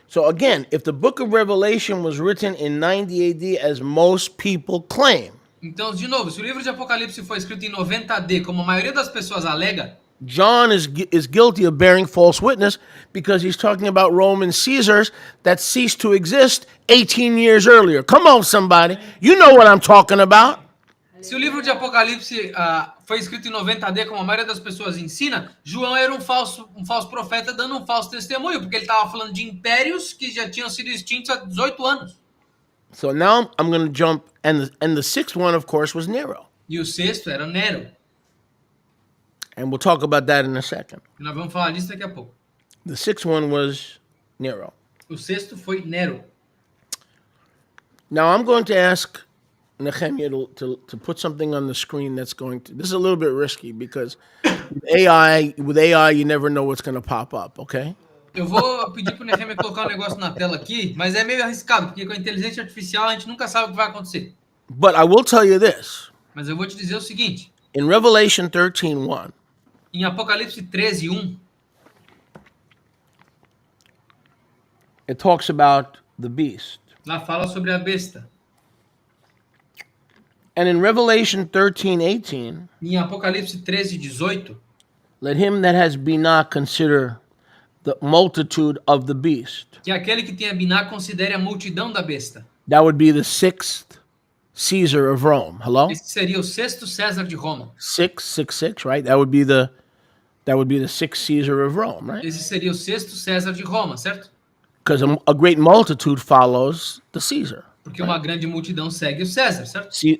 So again, if the book of Revelation was written in 90 AD as most people claim, Então, de novo, se o livro de Apocalipse foi escrito em 90 AD, como a maioria das pessoas alega, John is guilty of bearing false witness because he's talking about Roman Caesars that ceased to exist 18 years earlier. Come on, somebody. You know what I'm talking about. se o livro de Apocalipse foi escrito em 90 AD, como a maioria das pessoas ensina, João era um falso profeta dando um falso testemunho, porque ele estava falando de impérios que já tinham sido extintos há 18 anos. So now I'm going to jump, and the sixth one, of course, was Nero. E o sexto era Nero. And we'll talk about that in a second. E nós vamos falar disso daqui a pouco. The sixth one was Nero. O sexto foi Nero. Now I'm going to ask Nehemiah to put something on the screen that's going to. This is a little bit risky because with AI, you never know what's going to pop up. Okay. Eu vou pedir para o Nehemia colocar um negócio na tela aqui, mas é meio arriscado, porque com a inteligência artificial a gente nunca sabe o que vai acontecer. But I will tell you this: Mas eu vou te dizer o seguinte: in Revelation 13:1, em Apocalipse 13, 1, it talks about the beast, lá fala sobre a besta. and in Revelation 13:18, Em Apocalipse 13, 18, let him that has Binah consider the multitude of the beast. que aquele que tem a Biná considere a multidão da besta. That would be the sixth Caesar of Rome. Hello. Esse seria o sexto César de Roma. 666, right? That would be the sixth Caesar of Rome, right? Esse seria o sexto César de Roma, certo? Because a great multitude follows the Caesar. Porque uma grande multidão segue o César, certo? See,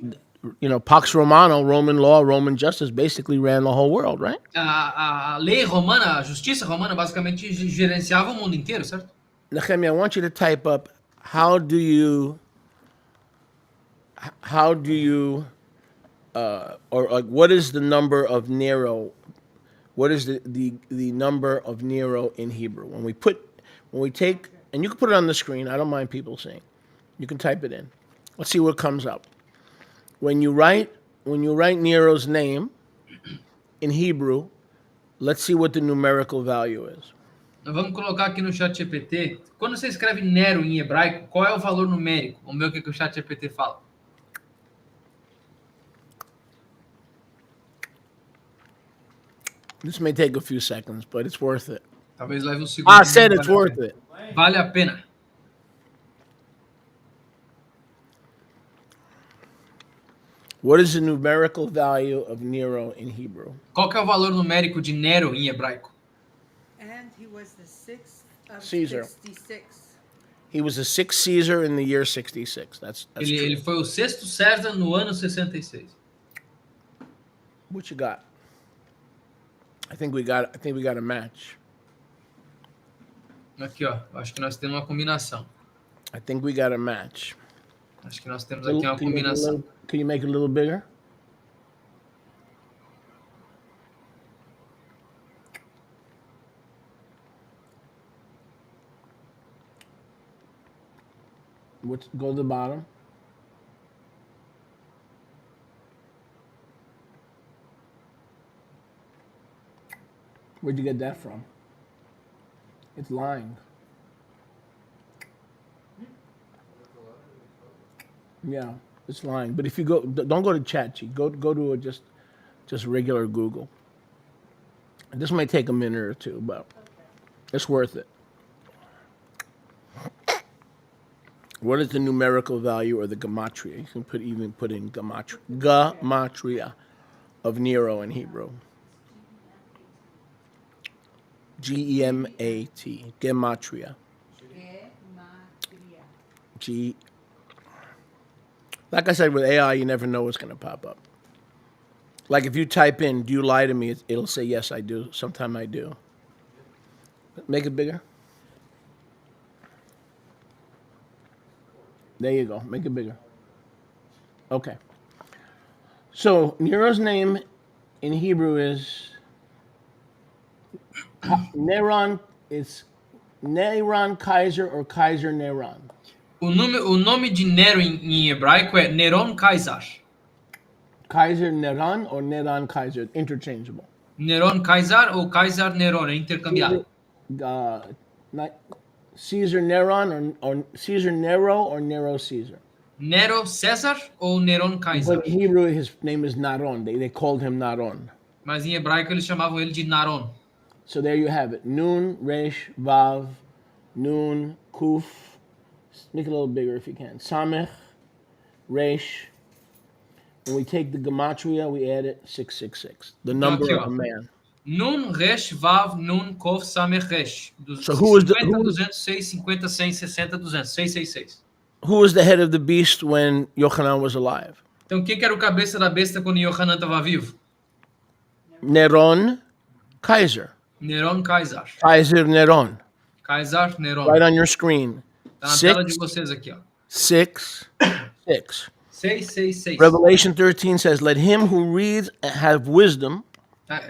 Pax Romana, Roman law, Roman justice basically ran the whole world, right? A lei romana, a justiça romana basicamente gerenciava o mundo inteiro, certo? Nehemiah, I want you to type up how do you or like what is the number of Nero? What is the number of Nero in Hebrew? When we take, and you can put it on the screen. I don't mind people seeing. You can type it in. Let's see what comes up. When you write Nero's name in Hebrew, let's see what the numerical value is. Nós vamos colocar aqui no chat GPT. Quando você escreve Nero em hebraico, qual é o valor numérico? Vamos ver o que o chat GPT fala. This may take a few seconds, but it's worth it. Talvez leve um segundo. I said it's worth it. Vale a pena. What is the numerical value of Nero in Hebrew? Qual que é o valor numérico de Nero em hebraico? And he was the sixth of Caesar. 66. He was the sixth Caesar in the year 66. That's Ele true. foi o sexto César no ano 66. What you got? I think we got a match. Aqui, ó. Acho que nós temos uma combinação. I think we got a match. Acho que nós temos aqui uma Can you make it a combinação. little- can you make it a little bigger? Go to the bottom. Where'd you get that from? It's lying. Yeah, it's lying. But if you go, don't go to ChatGPT. Go to just regular Google. This may take a minute or two, but it's worth it. What is the numerical value or the gematria? You can even put in gematria of Nero in Hebrew. Gemat, gematria. G. Like I said, with AI, you never know what's going to pop up. Like if you type in, "Do you lie to me?" It'll say, "Yes, I do." Sometimes I do. Make it bigger. There you go. Make it bigger. Okay. So Nero's name in Hebrew is Neron. It's Neron Kaiser or Kaiser Neron. O nome de Nero em hebraico é Neron Kaisar. Kaiser Neron or Neron Kaiser, interchangeable. Neron Kaisar ou Kaisar Neron, é intercambiável. Caesar Neron or Caesar Nero or Nero Caesar. Nero César ou Neron Kaisar. But in Hebrew, his name is Naron. They called him Naron. Mas em hebraico eles chamavam ele de Naron. So there you have it. Nun, Resh, Vav, Nun, Kuf. Make it a little bigger if you can. Samech, Resh. When we take the gematria, we add it 666. The number aqui, of ó. a man. Nun, Resh, Vav, Nun, Kof, Samech, Resh. So who was the- 50, who- 206, 50, 100, 60, 200. 666. Who was the head of the beast when Yochanan was alive? Então quem que era o cabeça da besta quando Yohanan estava vivo? Neron, Kaiser. Neron Kaisar. Kaiser Neron. Kaisar Neron. Right on your screen. Tá na tela de 6, vocês aqui, ó. 6, 6. 666. Revelation 13 says, "Let him who reads have wisdom.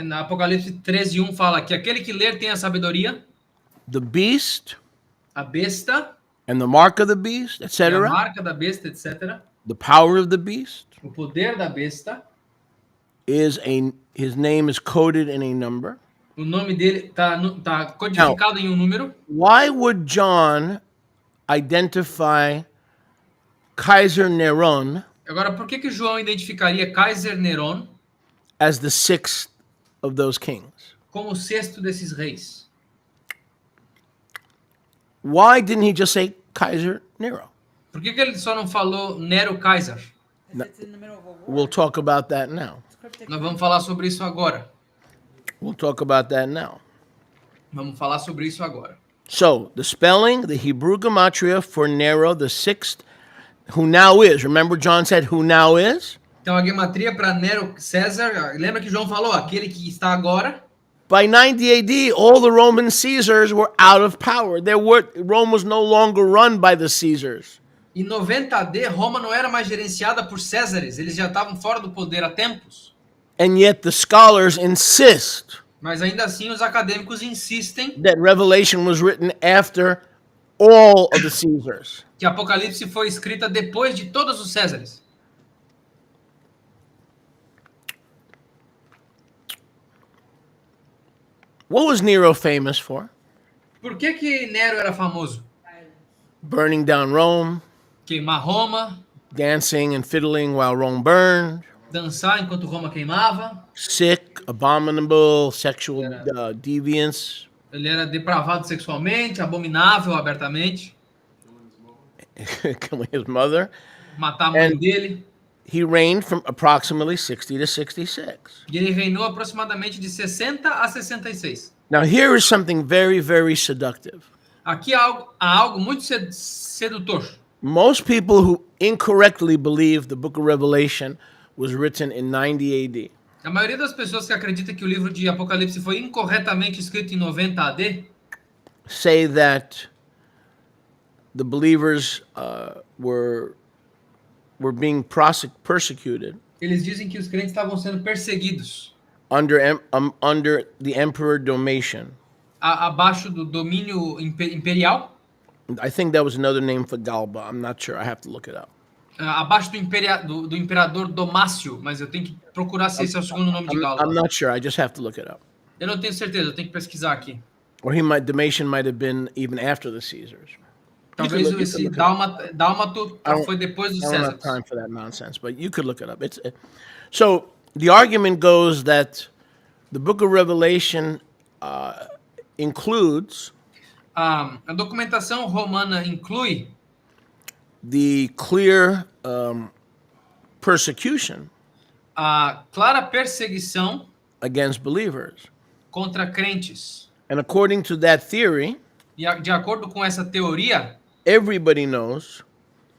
Na Apocalipse 13:1 fala que aquele que ler tem a sabedoria, The beast a besta, and the mark of the beast, e a etc. marca da besta, etc. The power of the beast O poder da besta. his name is coded in a number. O nome dele tá codificado em um número. Why would John identify Kaiser Neron Agora, por que João identificaria Kaiser Neron as the sixth of those kings? como o sexto desses reis? Why didn't he just say Kaiser Nero? Por que ele só não falou Nero Kaisar? Because it's in the middle of a war. We'll talk about that now. It's cryptic. Nós vamos falar sobre isso agora. We'll talk about that now. Vamos falar sobre isso agora. So, the spelling, the Hebrew gematria for Nero, the sixth, who now is. Remember, John said, who now is? Então, a gematria para Nero César, lembra que João falou? Aquele que está agora. By 90 AD, all the Roman Caesars were out of power. Rome was no longer run by the Caesars. Em 90 AD, Roma não era mais gerenciada por Césares. Eles já estavam fora do poder há tempos. And yet the scholars insist Mas ainda assim, os acadêmicos insistem that Revelation was written after all of the Caesars. que Apocalipse foi escrita depois de todos os Césares. What was Nero famous for? Por que Nero era famoso? Burning down Rome, Queimar Roma, dancing and fiddling while Rome burned, dançar enquanto Roma queimava. sick, abominable, sexual deviance, Ele era depravado sexualmente, abominável abertamente. killing his mother. Matar a mãe And- dele. He reigned from approximately 60 to 66. E ele reinou aproximadamente de 60 a 66. Now, here is something very, very seductive. Aqui há algo muito sedutor. Most people who incorrectly believe the book of Revelation was written in 90 AD A maioria das pessoas que acredita que o livro de Apocalipse foi incorretamente escrito em 90 AD say that the believers were being persecuted Eles dizem que os crentes estavam sendo perseguidos under the Emperor Domitian. abaixo do domínio imperial, I think that was another name for Galba. I'm not sure. I have to look it up. abaixo do imperador Domácio, mas eu tenho que procurar se esse é o segundo nome de I'm Galba. not sure. I just have to look it up. Eu não tenho certeza, eu tenho que pesquisar aqui. Or Domitian might have been even after the Caesars. Talvez you could esse look it up. Dálmato I don't- foi depois dos I don't have Césares. time for that nonsense, but you could look it up. So the argument goes that the book of Revelation includes A documentação romana inclui the clear persecution a clara perseguição against believers. contra crentes. And according to that theory, E de acordo com essa teoria, everybody knows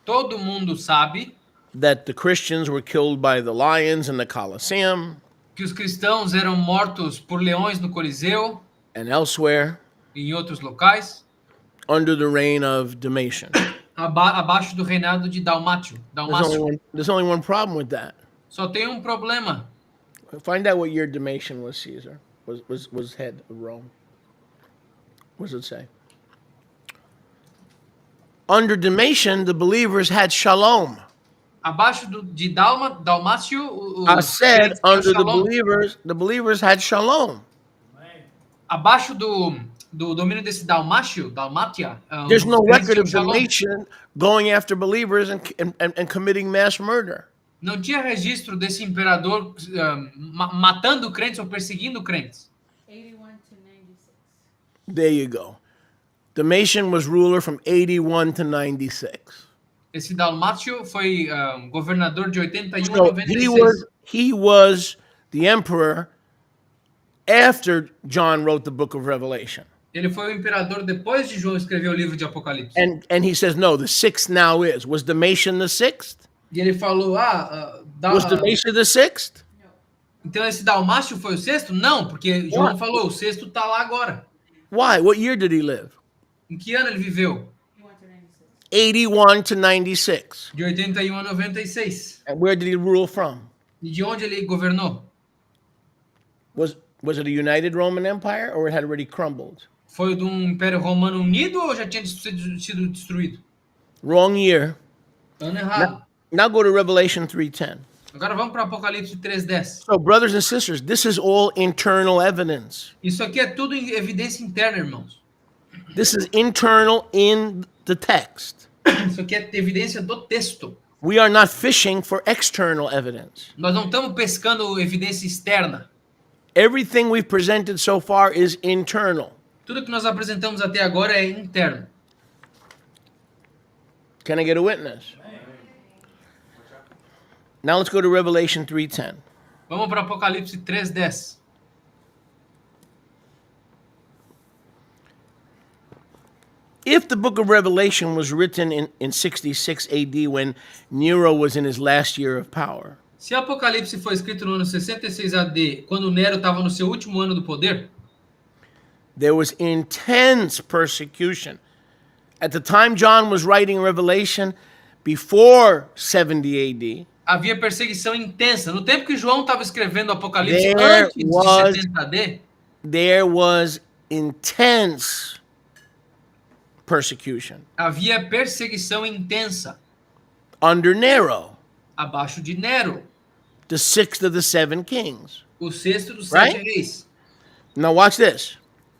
todo mundo sabe that the Christians were killed by the lions in the Colosseum que os cristãos eram mortos por leões no Coliseu and elsewhere e em outros locais, under the reign of Domitian. abaixo do reinado de Dalmácio. There's only one problem with that. Só tem um problema. Find out what year Domitian was Caesar, was head of Rome. What does it say? Under Domitian, the believers had shalom. Abaixo de Dalmácio, I os said crentes tinham under shalom. the believers had shalom. Abaixo do domínio desse Dalmátia, There's no os crentes record tinham of shalom. Domitian going after believers and committing mass murder. Não tinha registro desse imperador matando crentes ou perseguindo crentes. 81 to 96. There you go. Domitian was ruler from 81 to 96. Esse Dalmácio foi governador de 81 a So 96. he was the emperor after John wrote the book of Revelation. Ele foi o imperador depois de João escrever o livro de Apocalipse. And he says, no, the sixth now is. Was Domitian the sixth? E ele falou, Was Domitian the sixth? então esse Dalmácio foi o sexto? Não, porque João falou, o sexto tá lá agora. Why? What year did he live? Em que ano ele viveu? 81 to 96. 81 to 96. De 81 a 96. And where did he rule from? E de onde ele governou? Was it a united Roman Empire or it had already crumbled? Foi de um Império Romano unido ou já tinha sido destruído? Wrong year. Ano errado. Now go to Revelation 3:10. Agora vamos para Apocalipse 3:10. So, brothers and sisters, this is all internal evidence. Isso aqui é tudo em evidência interna, irmãos. This is internal in the text. Isso aqui é evidência do texto. We are not fishing for external evidence. Nós não estamos pescando evidência externa. Everything we've presented so far is internal. Tudo que nós apresentamos até agora é interno. Can I get a witness? Now let's go to Revelation 3:10. Vamos para Apocalipse 3:10. If the book of Revelation was written in 66 AD when Nero was in his last year of power, Se Apocalipse foi escrito no ano 66 AD, quando Nero estava no seu último ano do poder, there was intense persecution. At the time John was writing Revelation, before 70 AD, havia perseguição intensa. No tempo que João estava escrevendo Apocalipse, There antes was- de 70 AD, there was intense persecution havia perseguição intensa under Nero, abaixo de Nero, the sixth of the seven kings. o sexto dos Right? 7 reis. Now watch this.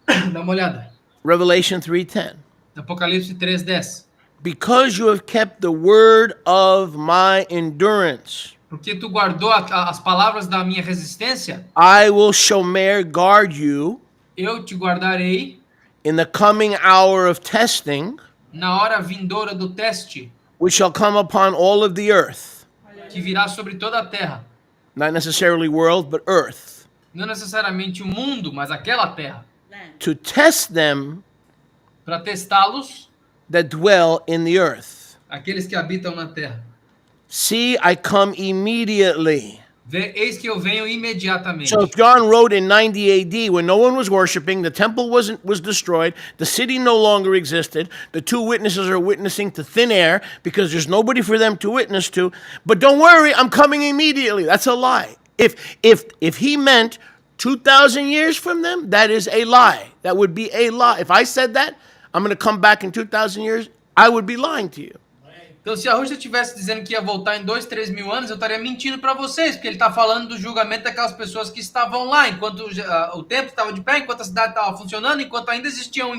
Dá uma olhada. Revelation 3:10. Apocalipse 3:10. Because you have kept the word of my endurance, Porque tu guardou as palavras da minha resistência, I will shomer guard you eu te guardarei in the coming hour of testing, na hora vindoura do teste, which shall come upon all of the earth. que virá sobre toda a terra. Not necessarily world, but earth. Não necessariamente o mundo, mas aquela terra. Land. To test them Para testá-los, that dwell in the earth. aqueles que habitam na terra. See, I come immediately. Eis que eu venho imediatamente. So if John wrote in 90 AD when no one was worshiping, the temple was destroyed, the city no longer existed, the two witnesses are witnessing to thin air because there's nobody for them to witness to. But don't worry, I'm coming immediately. That's a lie. If he meant 2,000 years from them, that is a lie. That would be a lie. If I said that, I'm going to come back in 2,000 years, I would be lying to you. Então, se a Rússia estivesse dizendo que ia voltar em 2, 3 mil anos, eu estaria mentindo para vocês, porque ele está falando do julgamento daquelas pessoas que estavam lá, enquanto o templo estava de pé, enquanto a cidade estava funcionando, enquanto ainda existia um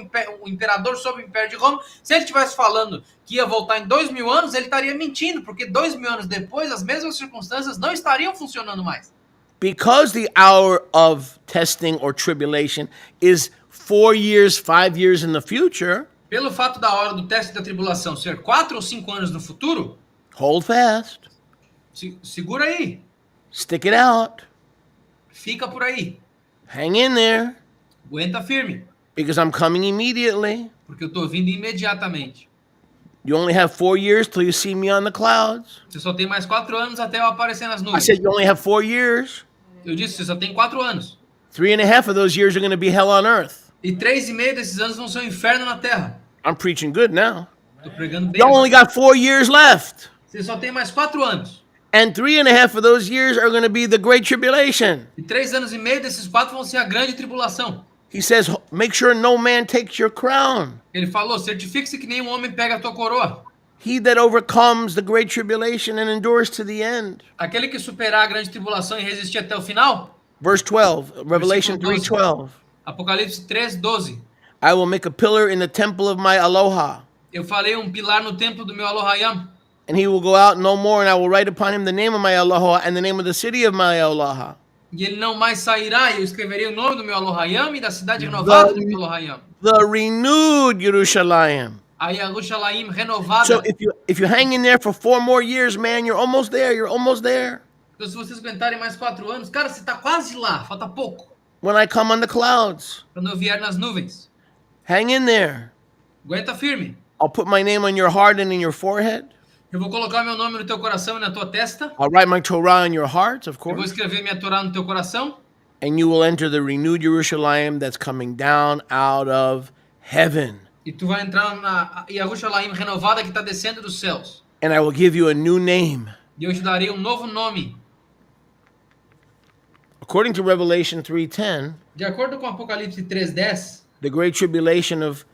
imperador sob o Império de Roma. Se ele estivesse falando que ia voltar em 2 mil anos, ele estaria mentindo, porque 2 mil anos depois, as mesmas circunstâncias não estariam funcionando mais. Because the hour of testing or tribulation is 4 years, 5 years in the future, Pelo fato da hora do teste da tribulação ser 4 ou 5 anos no futuro, hold fast, segura aí, stick it out, fica por aí, hang in there, aguenta firme, because I'm coming immediately. porque eu estou vindo imediatamente. You only have 4 years till you see me on the clouds. Você só tem mais 4 anos até eu aparecer nas I nuvens. said you only have 4 years. Eu disse, você só tem 4 anos. 3.5 of those years are going to be hell on earth. E 3,5 desses anos vão ser um inferno na Terra. I'm preaching good now. Tô pregando bem. You only got 4 years left. Você só tem mais 4 anos. And 3.5 of those years are going to be the Great Tribulation. E 3,5 desses 4 vão ser a grande tribulação. He says, make sure no man takes your crown. Ele falou, certifique-se que nenhum homem pega a tua coroa. He that overcomes the Great Tribulation and endures to the end. Aquele que superar a grande tribulação e resistir até o final. Verse 12, Revelation Versículo 3:12. Apocalipse 3:12. I will make a pillar in the temple of my Aloha, Eu falei pilar no templo do meu Elohayam. and he will go out no more, and I will write upon him the name of my Aloha and the name of the city of my Aloha. E ele não mais sairá, e eu escreverei o nome do meu Elohayam e da cidade renovada do meu Elohayam. The renewed Yerushalayim. A Yerushalayim renovada. So if you hang in there for 4 more years, man, you're almost there. You're almost there. Então, se vocês aguentarem mais 4 anos, cara, você tá quase lá, falta pouco. When I come on the clouds, Quando eu vier nas nuvens. hang in there. Aguenta firme. I'll put my name on your heart and in your forehead. Eu vou colocar meu nome no teu coração e na tua testa. I'll write my Torah on your heart, of Eu vou course. escrever minha Torá no teu coração. And you will enter the renewed Yerushalayim that's coming down out of heaven. E tu vai entrar na Yerushalayim renovada que está descendo dos céus. And I will give you a new name. E eu te darei um novo nome. According to Revelation 3:10, De acordo com Apocalipse 3:10, the great tribulation of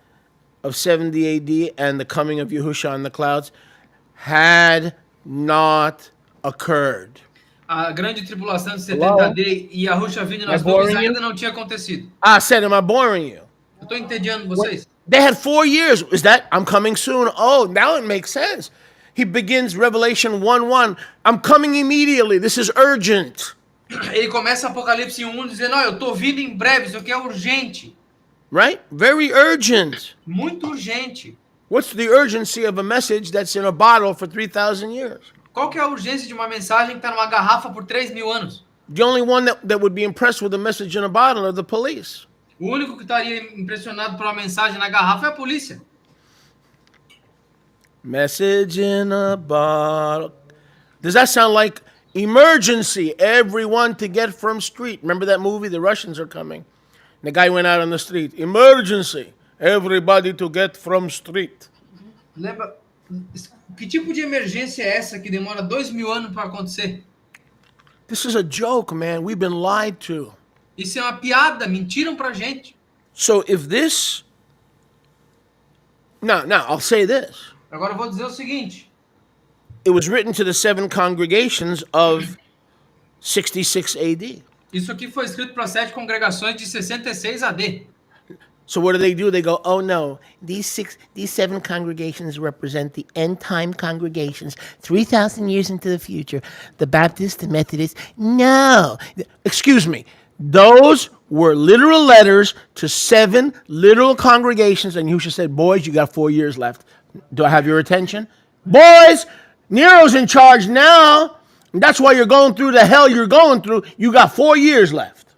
70 AD and the coming of Yahushua on the clouds had not occurred. a grande tribulação de 70 AD e Yahushua vindo nas Am I nuvens boring you? ainda não tinha acontecido. I said, am I boring you? Eu estou entediando vocês. They had 4 years. Is that, I'm coming soon? Oh, now it makes sense. He begins Revelation 1:1. I'm coming immediately. This is urgent. Ele começa Apocalipse 1 dizendo, eu estou vindo em breve, isso aqui é urgente. Right? Very urgent. Muito urgente. What's the urgency of a message that's in a bottle for 3,000 years? Qual que é a urgência de uma mensagem que está numa garrafa por 3.000 anos? The only one that would be impressed with a message in a bottle are the police. O único que estaria impressionado por uma mensagem na garrafa é a polícia. Message in a bottle. Does that sound like emergency? Everyone to get from street. Remember that movie? The Russians are coming. And the guy went out on the street. Emergency. Everybody to get from street. Lembra? Que tipo de emergência é essa que demora 2.000 anos para acontecer? This is a joke, man. We've been lied to. Isso é uma piada, mentiram pra gente. So if this... Now, I'll say this. Agora eu vou dizer o seguinte. It was written to the 7 congregations of 66 AD. Isso aqui foi escrito para 7 congregações de 66 AD. So what do? They go, oh no, these 7 congregations represent the end time congregations, 3,000 years into the future. The Baptists, the Methodists, no. Excuse me. Those were literal letters to 7 literal congregations, and Yahushua said, boys, you got 4 years left. Do I have your attention? Boys, Nero's in charge now. And that's why you're going through the hell you're going through. You got 4 years left.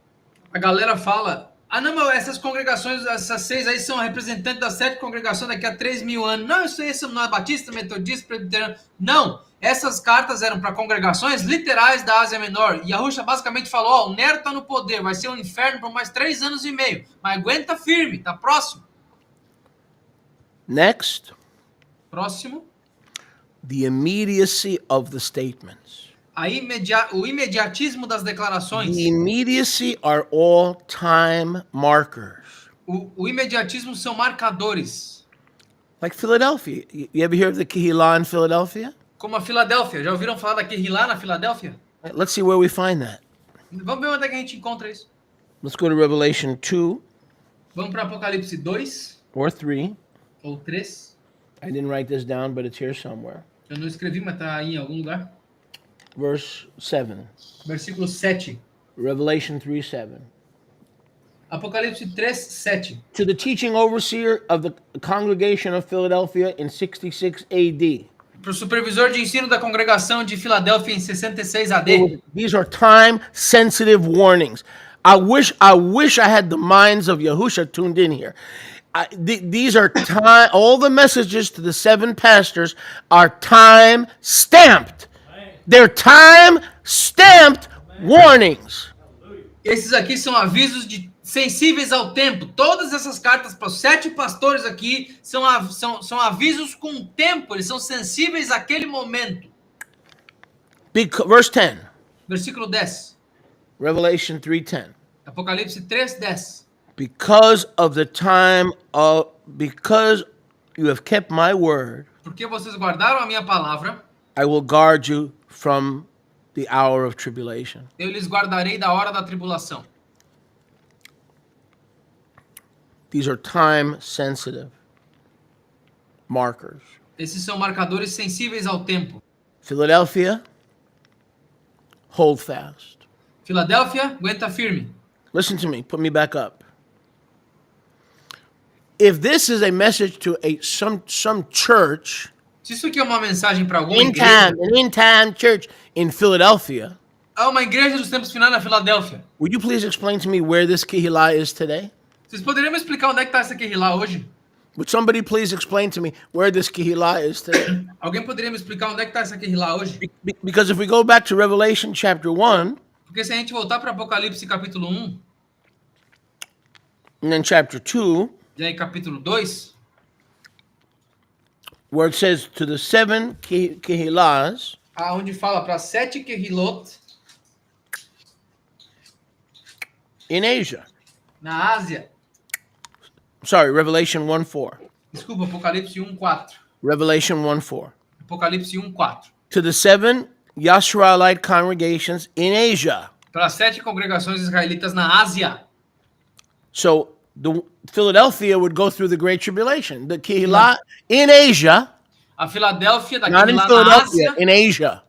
A galera fala Ah, não, mas essas congregações, essas 6 aí são representantes das 7 congregações daqui a 3.000 anos. Não, isso aí não é batista, metodista, presbiteriano. Não, essas cartas eram para congregações literais da Ásia Menor. E a Rússia basicamente falou, ó, o Nero tá no poder, vai ser um inferno por mais 3 anos e meio. Mas aguenta firme, tá próximo. Next, Próximo. the immediacy of the statements. O imediatismo das declarações. The immediacy are all time markers. O imediatismo são marcadores. Like Philadelphia. You ever hear of the Kehillah in Philadelphia? Como a Filadélfia. Já ouviram falar da Kehillah na Filadélfia? Let's see where we find that. Vamos ver onde é que a gente encontra isso. Let's go to Revelation 2 Vamos para Apocalipse 2 or 3. ou 3. I didn't write this down, but it's here somewhere. Eu não escrevi, mas tá aí em algum lugar. Verse 7. Versículo 7. Revelation 3:7. Apocalipse 3, 7. To the teaching overseer of the congregation of Philadelphia in 66 AD. Para o supervisor de ensino da congregação de Filadélfia em 66 AD. These are time-sensitive warnings. I wish I had the minds of Yahusha tuned in here. These are time. All the messages to the 7 pastors are time stamped. They're time stamped warnings. Esses aqui são avisos sensíveis ao tempo. Todas essas cartas para os 7 pastores aqui são avisos com tempo. Eles são sensíveis àquele momento. Verse 10. Versículo 10. Revelation 3:10. Apocalipse 3, 10. Because you have kept my word, Porque vocês guardaram a minha palavra, I will guard you from the hour of tribulation. eu lhes guardarei da hora da tribulação. These are time-sensitive markers. Esses são marcadores sensíveis ao tempo. Philadelphia, hold fast. Filadélfia, aguenta firme. Listen to me. Put me back up. If this is a message to some church, Se isso aqui é uma mensagem para alguma an igreja, in-time church in Philadelphia, há uma igreja dos tempos finais na Filadélfia. would you please explain to me where this Kehillah is today? Vocês poderiam me explicar onde é que está essa Kehillah hoje? Would somebody please explain to me where this Kehillah is today? Alguém poderia me explicar onde é que está essa Kehillah hoje? Because if we go back to Revelation chapter 1 Porque se a gente voltar para Apocalipse capítulo 1, and then chapter 2, e aí capítulo 2, where it says to the 7 Kehillahs, onde fala para 7 Kehilot in Asia. na Ásia. Sorry, Revelation 1:4. Desculpa, Apocalipse 1:4. Revelation 1:4. Apocalipse 1:4. To the 7 Yisraelite congregations in Asia. Para 7 congregações israelitas na Ásia. So the Philadelphia would go through the Great Tribulation. The Kehillah in Asia, A Filadélfia, not in daquele lá na Philadelphia, Ásia, in Asia.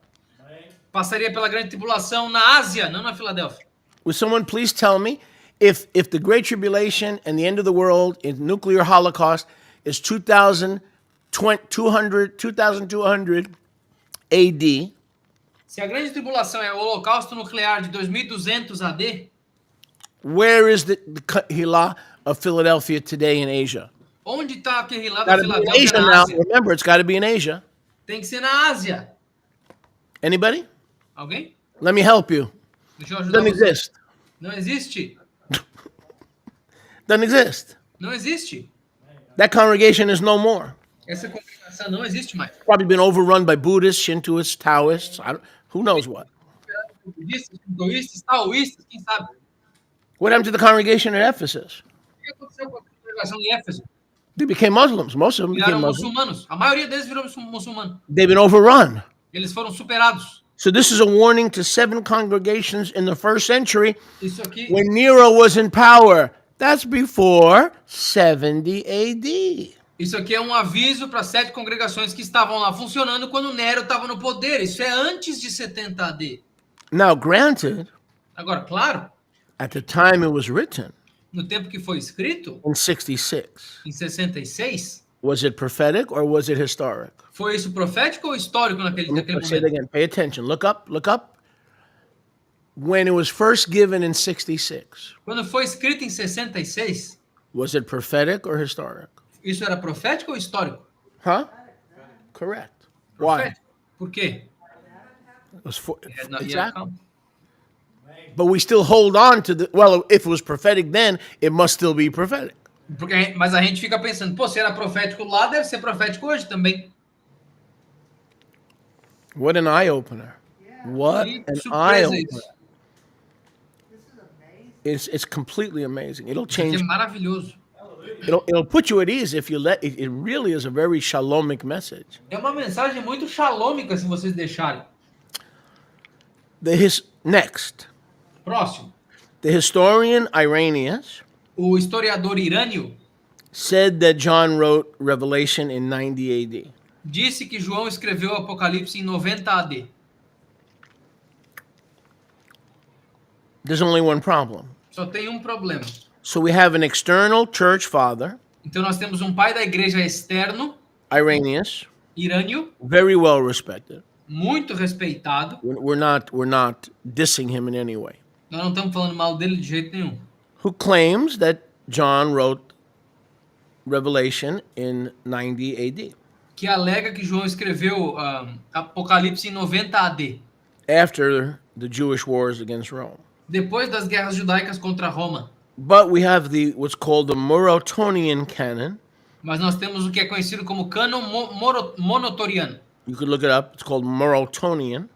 passaria pela grande tribulação na Ásia, não na Filadélfia. Would someone please tell me if the Great Tribulation and the end of the world in nuclear holocaust is 2200 AD, Se a grande tribulação é o holocausto nuclear de 2200 AD, where is the Kehillah of Philadelphia today in Asia? onde está a Kehillah da Got to be in Filadélfia Asia na now. Ásia? Remember, it's got to be in Asia. Tem que ser na Ásia. Anybody? Alguém? Let me help you. Deixa eu ajudar Doesn't você. exist. Não existe. Doesn't exist. Não existe. That congregation is no more. Essa congregação não existe mais. Probably been overrun by Buddhists, Shintoists, Taoists. Who knows what? Budistas, hinduístas, taoístas, quem sabe? What happened to the congregation at Ephesus? O que aconteceu com a congregação em Éfeso? They became Muslims. Most of them became Viraram Muslims. muçulmanos. A maioria deles virou muçulmano. They've been overrun. Eles foram superados. So this is a warning to 7 congregations in the first century Isso aqui, when Nero was in power. That's before 70 AD. isso aqui é um aviso para 7 congregações que estavam lá funcionando quando Nero estava no poder. Isso é antes de 70 AD. Now, granted, Agora, claro, at the time it was written, no tempo que foi escrito, in 66, em 66, was it prophetic or was it historic? foi isso profético ou histórico naquele Let's say it momento? again. Pay attention. Look up. Look up. when it was first given in 66, Quando foi escrito em 66, was it prophetic or historic? isso era profético ou histórico? Huh? Correct. Why? Profético. Por quê? It was for, Ia exactly. calma. But we still hold on to the, well, if it was prophetic then, it must still be prophetic. Mas a gente fica pensando, pô, se era profético lá, deve ser profético hoje também. What an eye opener. What Que an eye surpresa opener. isso. It's completely amazing. It'll Isso aqui change. é maravilhoso. It'll put you at ease if you let it. It really is a very shalomic message. É uma mensagem muito xalômica se vocês deixarem. Next, Próximo. the historian Irenaeus O historiador irânio said that John wrote Revelation in 90 AD. disse que João escreveu o Apocalipse em 90 AD. There's only one problem. Só tem um problema. So we have an external church father, Então nós temos um pai da igreja externo, Irenaeus, irânio, very well respected. muito respeitado. We're not dissing him in any way. Nós não estamos falando mal dele de jeito nenhum. Who claims that John wrote Revelation in 90 AD, Que alega que João escreveu Apocalipse em 90 AD. after the Jewish wars against Rome. Depois das guerras judaicas contra Roma. But we have what's called the Morotonian canon. Mas nós temos o que é conhecido como cânon monotoriano. You could look it up. It's called Morotonian.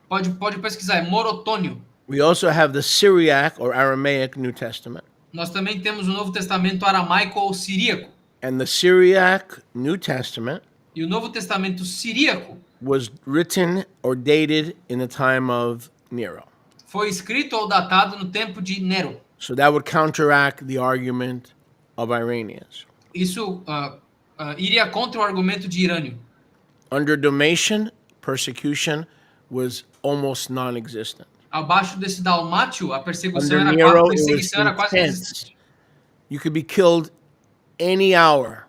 Pode pesquisar, é morotônio. We also have the Syriac or Aramaic New Testament. Nós também temos o Novo Testamento aramaico ou siríaco. And the Syriac New Testament E o Novo Testamento siríaco was written or dated in the time of Nero. foi escrito ou datado no tempo de Nero. So that would counteract the argument of Irenaeus. Isso iria contra o argumento de Irânio. Under Domitian, persecution was almost non-existent. Abaixo desse Dalmátio, a perseguição Under era Nero, quase, it was perseguição era quase intense. inexistente. You could be killed any hour.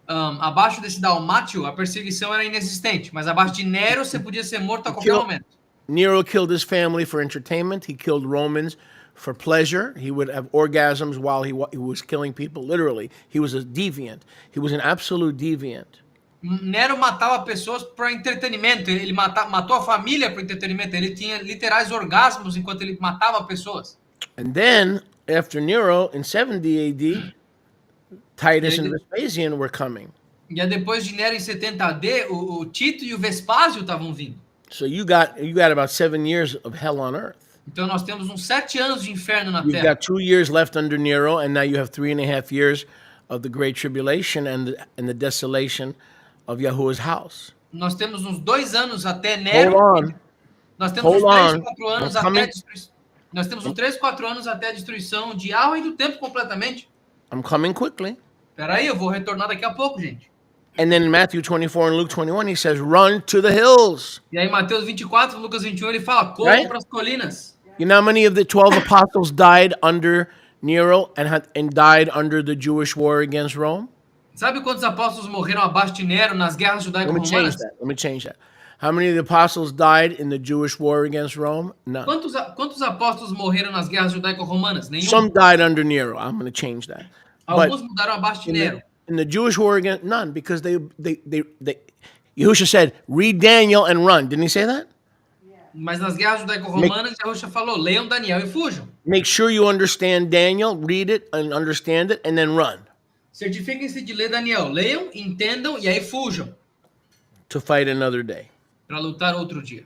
Abaixo desse Dalmátio, a perseguição era inexistente, mas abaixo de Nero você podia ser morto a qualquer Kill- momento. Nero killed his family for entertainment. He killed Romans for pleasure. He would have orgasms while he was killing people. Literally, he was a deviant. He was an absolute deviant. Nero matava pessoas para entretenimento, ele matou a família para entretenimento, ele tinha literais orgasmos enquanto ele matava pessoas. And then, after Nero, in 70 AD, Titus and Vespasian were coming. E aí depois de Nero em 70 AD, o Tito e o Vespásio estavam vindo. So you got about 7 years of hell on earth. Então nós temos uns 7 anos de inferno na You've Terra. got 2 years left under Nero, and now you have 3.5 years of the Great Tribulation and the desolation of Yahuwah's house. Nós temos uns 2 anos até Nero. Hold on. Nós temos uns Hold 3, on. 4 anos I'm coming. até a destruição. Nós temos uns 3, 4 anos até a destruição de Yahweh e do tempo completamente. I'm coming quickly. Peraí, eu vou retornar daqui a pouco, gente. And then in Matthew 24 and Luke 21, he says, run to the hills. E aí Mateus 24, Lucas 21, ele fala, corram Right? para as colinas. You know how many of the 12 apostles died under Nero and died under the Jewish war against Rome? Sabe quantos apóstolos morreram abaixo de Nero nas guerras Let me change judaico-romanas? that. Let me change that. How many of the apostles died in the Jewish war against Rome? None. Quantos apóstolos morreram nas guerras judaico-romanas? Nenhum. Some died under Nero. I'm going to change that. Alguns But mudaram abaixo de Nero. in the Jewish war against none, because they Yahushua said, read Daniel and run. Didn't he say that? Mas nas guerras judaico-romanas, Yahushua falou, leiam Daniel e fujam. Make sure you understand Daniel, read it and understand it, and then run Certifiquem-se de ler Daniel. Leiam, entendam e aí fujam. to fight another day. Para lutar outro dia.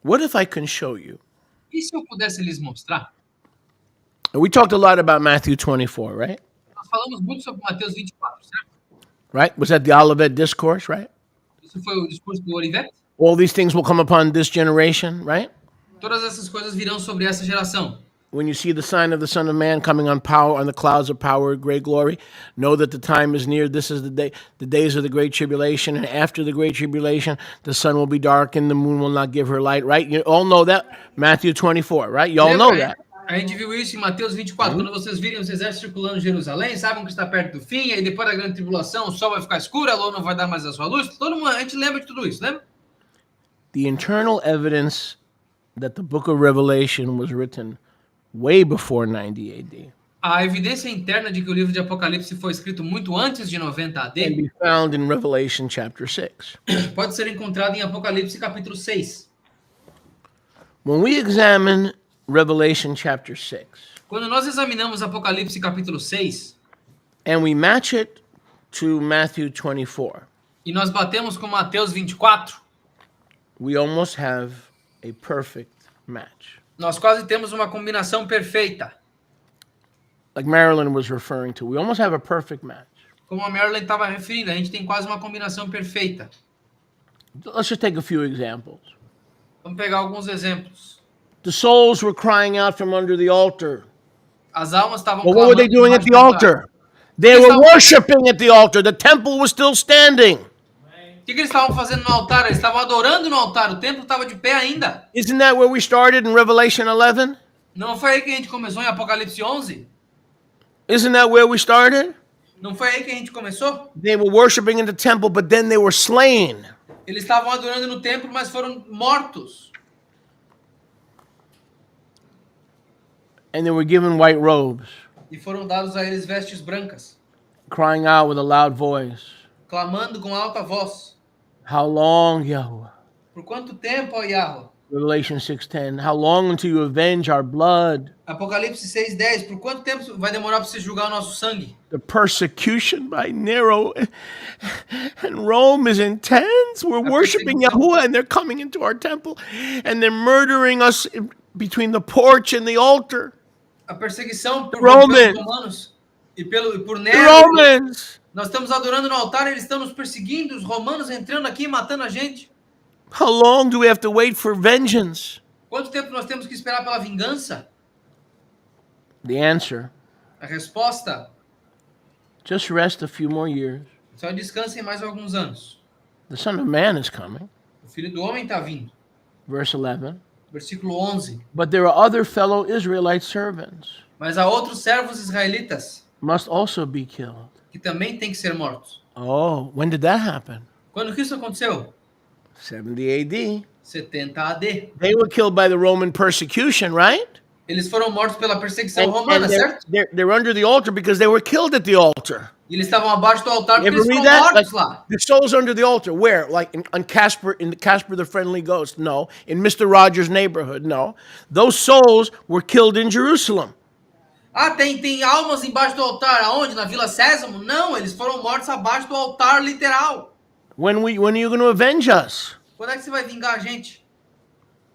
What if I can show you? E se eu pudesse lhes mostrar? We talked a lot about Matthew 24, right? Nós falamos muito sobre Mateus 24, certo? Right? Was that the Olivet Discourse, right? Isso foi o discurso do Olivete? All these things will come upon this generation, right? Todas essas coisas virão sobre essa geração. When you see the sign of the Son of Man coming on power, on the clouds of power, great glory, know that the time is near. This is the day, the days of the great tribulation. And after the great tribulation, the sun will be darkened, the moon will not give her light, right? You all know that. Matthew 24, right? You all know that. A gente viu isso em Mateus 24. Quando vocês virem os exércitos circulando em Jerusalém, sabem que está perto do fim, aí depois da grande tribulação, o sol vai ficar escuro, a lua não vai dar mais a sua luz. Todo mundo, a gente lembra de tudo isso, lembra? The internal evidence that the book of Revelation was written way before 90 AD A evidência interna de que o livro de Apocalipse foi escrito muito antes de 90 can AD be found in Revelation chapter 6. pode ser encontrada em Apocalipse capítulo 6. When we examine Revelation chapter 6 Quando nós examinamos Apocalipse capítulo 6 and we match it to Matthew 24, e nós batemos com Mateus 24, we almost have a perfect match. nós quase temos uma combinação perfeita. Like Marilyn was referring to, we almost have a perfect match. Como a Marilyn estava referindo, a gente tem quase uma combinação perfeita. Let's just take a few examples. Vamos pegar alguns exemplos. The souls were crying out from under the altar. As almas estavam But what were they clamando doing at debaixo the do altar. altar? They were worshiping at the altar. The temple was still standing. O que eles estavam fazendo no altar? Eles estavam adorando no altar. O templo estava de pé ainda. Isn't that where we started in Revelation 11? Não foi aí que a gente começou em Apocalipse 11? Isn't that where we started? Não foi aí que a gente começou? They were worshiping in the temple, but then they were slain. Eles estavam adorando no templo, mas foram mortos. And they were given white robes, E foram dados a eles vestes brancas, crying out with a loud voice, clamando com alta voz. "How long, Yahweh?" Por quanto tempo, ó Yahweh? Revelation 6:10. "How long until you avenge our blood?" Apocalipse 6:10. Por quanto tempo vai demorar para você julgar o nosso sangue? The persecution by Nero and Rome is intense. We're worshiping Yahuwah and they're coming into our temple and they're murdering us between the porch and the altar. A perseguição por Romans. romanos e por The Nero. Romans. Nós estamos adorando no altar, eles estão nos perseguindo, os romanos entrando aqui e matando a gente. How long do we have to wait for vengeance? Quanto tempo nós temos que esperar pela vingança? The answer, A resposta, just rest a few more years. só descansem mais alguns anos. The Son of Man is coming. O Filho do Homem está vindo. Verse 11. Versículo 11. But there are other fellow Israelite servants, Mas há outros servos israelitas must also be killed. que também têm que ser mortos. Oh, when did that happen? Quando que isso aconteceu? 70 AD. 70 AD. They were killed by the Roman persecution, right? Eles foram mortos pela perseguição And romana, they're, certo? they're under the altar because they were killed at the altar. E eles estavam abaixo do altar You porque ever eles read foram that? mortos Like, lá. the souls under the altar. Where? Like in Casper, in Casper the Friendly Ghost? No. In Mr. Rogers' Neighborhood? No. Those souls were killed in Jerusalem. Ah, tem almas embaixo do altar. Aonde? Na Vila Sésamo? Não, eles foram mortos abaixo do altar literal. When are you going to avenge us? Quando é que você vai vingar a gente?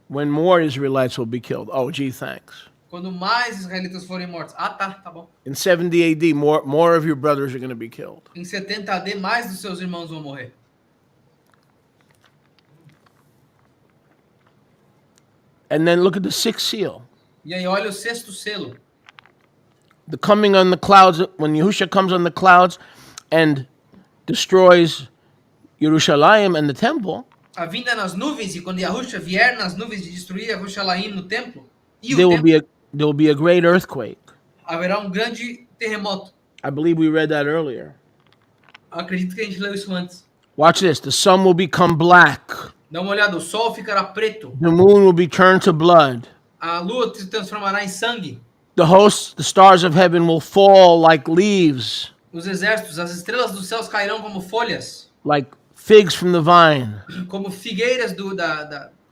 When more Israelites will be killed. Oh, gee, thanks. Quando mais israelitas forem mortos. Ah, tá bom. In 70 AD, more of your brothers are going to be killed. Em 70 AD, mais dos seus irmãos vão morrer. And then look at the sixth seal. E aí, olha o sexto selo. The coming on the clouds, when Yahushua comes on the clouds and destroys Yerushalayim and the temple, A vinda nas nuvens, e quando Yahushua vier nas nuvens de destruir Yerushalayim no templo, e o there will templo, be a great earthquake. haverá um grande terremoto. I believe we read that earlier. Acredito que a gente leu isso antes. Watch this. The sun will become black. Dá uma olhada, o sol ficará preto. The moon will be turned to blood. A lua se transformará em sangue. The hosts, the stars of heaven will fall like leaves, Os exércitos, as estrelas dos céus cairão como folhas, like figs from the vine, como figueiras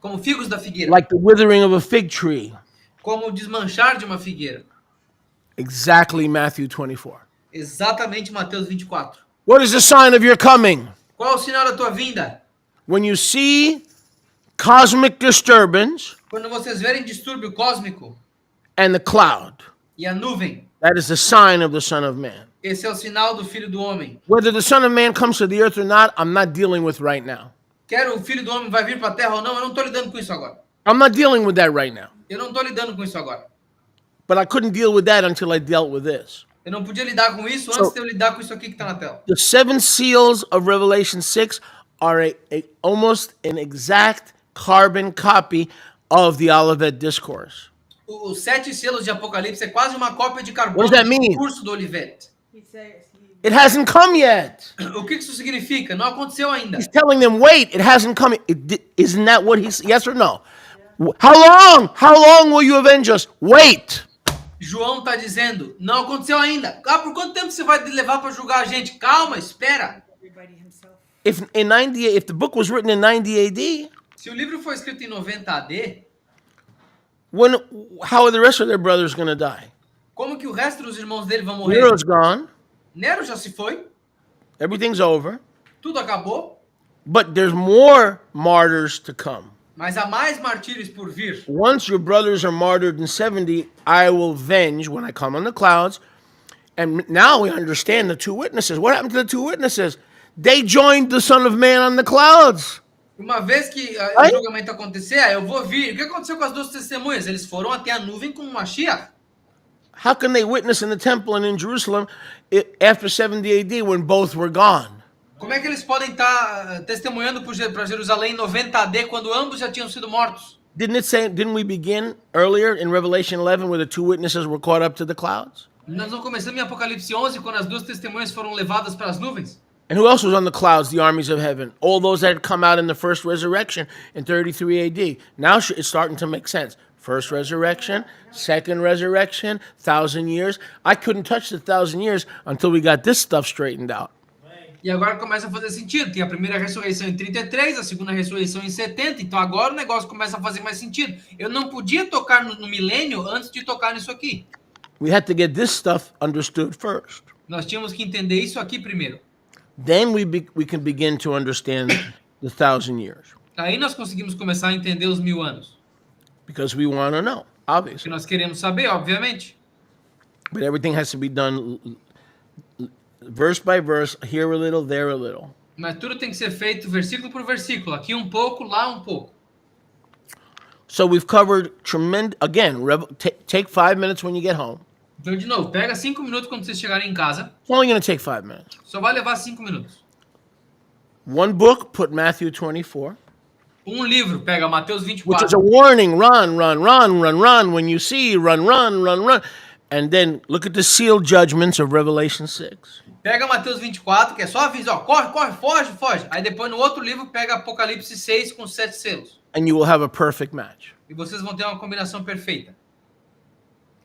como figos da figueira, like the withering of a fig tree. como o desmanchar de uma figueira. Exactly Matthew 24. Exatamente Mateus 24. What is the sign of your coming? Qual é o sinal da tua vinda? When you see cosmic disturbance Quando vocês verem distúrbio cósmico and the cloud, e a nuvem, that is the sign of the Son of Man. esse é o sinal do Filho do Homem. Whether the Son of Man comes to the earth or not, I'm not dealing with right now. Quer o Filho do Homem vai vir para a Terra ou não, eu não estou lidando com isso agora. I'm not dealing with that right now. Eu não estou lidando com isso agora. But I couldn't deal with that until I dealt with this. Eu não podia lidar com isso So- antes de eu lidar com isso aqui que está na tela. The seven seals of Revelation 6 are almost an exact carbon copy of the Olivet Discourse. Os 7 selos de Apocalipse é quase uma cópia de carbono What does that do mean? curso do Olivetti. He says he It hasn't come yet. O que isso significa? Não aconteceu ainda. He's telling them, wait, it hasn't come. Isn't that what he's, yes or no? How long? How long will you avenge us? Wait. João está dizendo, não aconteceu ainda. Ah, por quanto tempo você vai levar para julgar a gente? Calma, espera. everybody himself. If the book was written in 90 AD, Se o livro foi escrito em 90 AD, how are the rest of their brothers going to die? como que o resto dos irmãos dele vão morrer? Nero's gone. Nero já se foi, Everything's over. tudo acabou, But there's more martyrs to come. mas há mais martírios por vir. Once your brothers are martyred in 70, I will avenge when I come on the clouds. And now we understand the two witnesses. What happened to the two witnesses? They joined the Son of Man on the clouds. Uma vez que o julgamento acontecer, eu vou vir. O que aconteceu com as duas testemunhas? Eles foram até a nuvem com o Mashiach. How can they witness in the temple and in Jerusalem after 70 AD when both were gone? Como é que eles podem estar testemunhando para Jerusalém em 90 AD quando ambos já tinham sido mortos? Didn't we begin earlier in Revelation 11 where the two witnesses were caught up to the clouds? Nós não começamos em Apocalipse 11 quando as duas testemunhas foram levadas para as nuvens? And who else was on the clouds, the armies of heaven? All those that had come out in the first resurrection in 33 AD. Now it's starting to make sense. First resurrection, second resurrection, 1,000 years. I couldn't touch the 1,000 years until we got this stuff straightened out. E agora começa a fazer sentido. Tem a primeira ressurreição em 33, a segunda ressurreição em 70. Então agora o negócio começa a fazer mais sentido. Eu não podia tocar no milênio antes de tocar nisso aqui. We had to get this stuff understood first. Nós tínhamos que entender isso aqui primeiro. Then we can begin to understand the 1,000 years. Aí nós conseguimos começar a entender os 1000 anos. Because we want to know, Que obviously. nós queremos saber, obviamente. But everything has to be done verse by verse, here a little, there a little. Mas tudo tem que ser feito versículo por versículo. Aqui um pouco, lá um pouco. So we've covered again, take 5 minutes when you get home. Então, de novo, pega 5 minutos quando vocês chegarem em casa. It's only going to take 5 minutes. Só vai levar 5 minutos. One book, put Matthew 24, Um livro, pega Mateus which is 24. a warning, run, run, run, run, run. When you see, run, run, run, run. And then look at the sealed judgments of Revelation 6. Pega Mateus 24, que é só aviso, ó, corre, corre, foge, foge. Aí depois no outro livro pega Apocalipse 6 com 7 selos. And you will have a perfect match. E vocês vão ter uma combinação perfeita.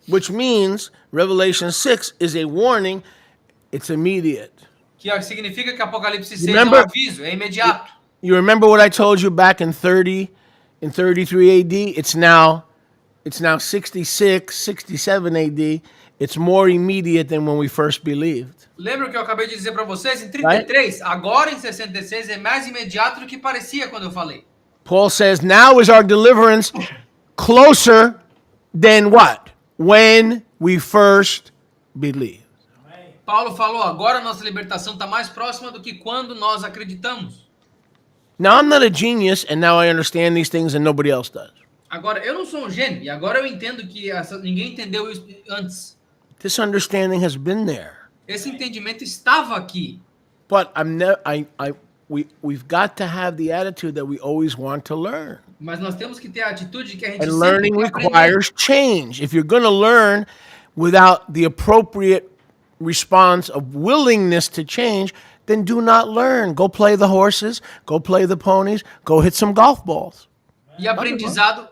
Which means Revelation 6 is a warning, it's immediate. Que significa que Apocalipse 6 Remember- é um aviso, é imediato. You remember what I told you back in 33 AD? It's now 66, 67 AD. It's more immediate than when we first believed. Lembra o que eu acabei de dizer para vocês? Em 33, agora em 66 é mais imediato do que parecia quando eu falei. Paul says, now is our deliverance closer than what? When we first believed. Paulo falou, agora a nossa libertação está mais próxima do que quando nós acreditamos. Now, I'm not a genius, and now I understand these things and nobody else does. Agora, eu não sou um gênio, e agora eu entendo que ninguém entendeu isso antes. This understanding has been there. Esse entendimento estava aqui. But we've got to have the attitude that we always want to learn. Mas nós temos que ter a atitude de que a gente And sempre learning quer aprender. requires change. If you're going to learn without the appropriate response of willingness to change, then do not learn. Go play the horses, go play the ponies, go hit some golf balls. E aprendizado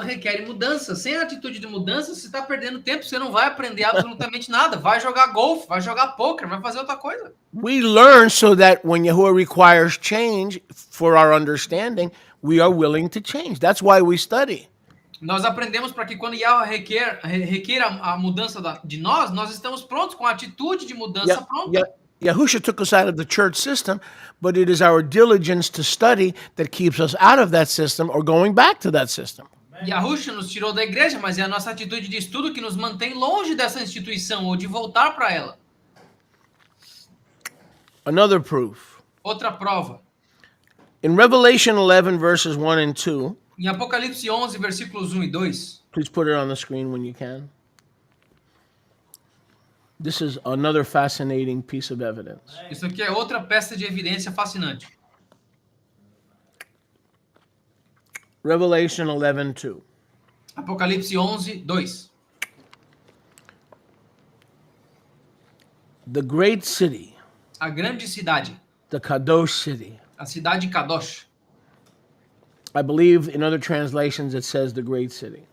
requer mudança. Sem a atitude de mudança, você está perdendo tempo, você não vai aprender absolutamente nada. Vai jogar golfe, vai jogar poker, vai fazer outra coisa. We learn so that when Yahuwah requires change for our understanding, we are willing to change. That's why we study. Nós aprendemos para que quando Yahweh requer a mudança de nós estamos prontos com a atitude de mudança pronta. Yahusha took us out of the church system, but it is our diligence to study that keeps us out of that system or going back to that system. Yahusha nos tirou da igreja, mas é a nossa atitude de estudo que nos mantém longe dessa instituição ou de voltar para ela. Another proof. Outra prova. In Revelation 11, verses 1 and 2, Em Apocalipse 11, versículos 1 e 2, please put it on the screen when you can. This is another fascinating piece of evidence. isso aqui é outra peça de evidência fascinante. Revelation 11, 2. Apocalipse 11, 2. The great city, A grande cidade, the Kadosh city. a cidade Kadosh. I believe in other translations it says the great city.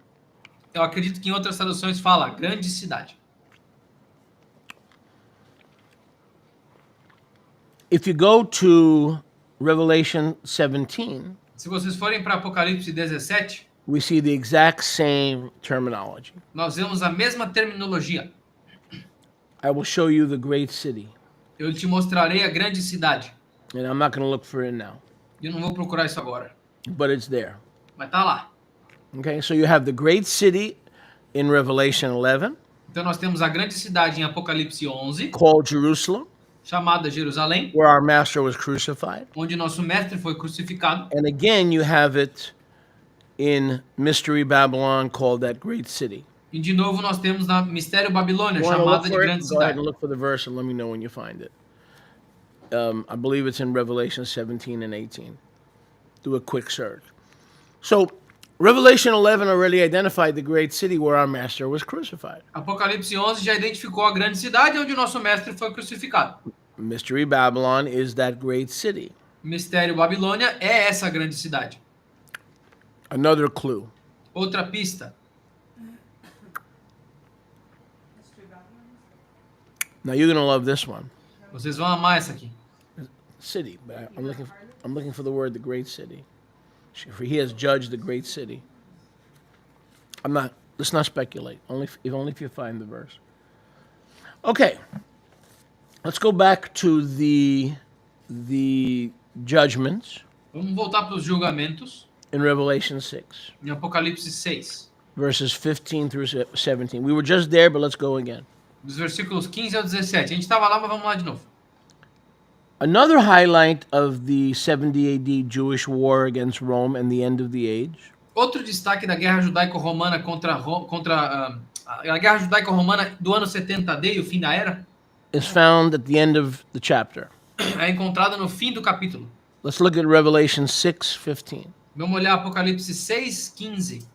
Eu acredito que em outras traduções fala grande cidade. If you go to Revelation 17, Se vocês forem para Apocalipse 17, we see the exact same terminology. nós vemos a mesma terminologia. I will show you the great city, Eu te mostrarei a grande cidade. and I'm not going to look for it now, Eu não vou procurar isso agora, but it's there. mas tá lá. Okay, so you have the great city in Revelation 11 Então nós temos a grande cidade em Apocalipse 11, called Jerusalem, chamada Jerusalém, where our master was crucified. onde nosso mestre foi crucificado. And again, you have it in Mystery Babylon called that great city. E de novo nós temos na Mistério Babilônia, You wanna look chamada de for it? grande Go ahead cidade. and look for the verse and let me know when you find it. I believe it's in Revelation 17 and 18. Do a quick search. So, Revelation 11 already identified the great city where our master was crucified. Apocalipse 11 já identificou a grande cidade onde nosso mestre foi crucificado. Mystery Babylon is that great city. Mistério Babilônia é essa grande cidade. Another clue. Outra pista. Mystery Babylon. Now you're gonna love this one. Vocês vão amar essa aqui. City, but I'm looking for the word the great city. For he has judged the great city. Let's not speculate. Only if you find the verse. Okay. Let's go back to the judgments Vamos voltar para os julgamentos in Revelation 6, em Apocalipse 6, verses 15 through 17. We were just there, but let's go again. dos versículos 15 ao 17. A gente estava lá, mas vamos lá de novo. Another highlight of the 70 AD Jewish war against Rome and the end of the age Outro destaque da guerra judaico-romana a guerra judaico-romana do ano 70 AD e o fim da era is found at the end of the chapter. é encontrado no fim do capítulo. Let's look at Revelation 6:15. Vamos olhar Apocalipse 6, 15.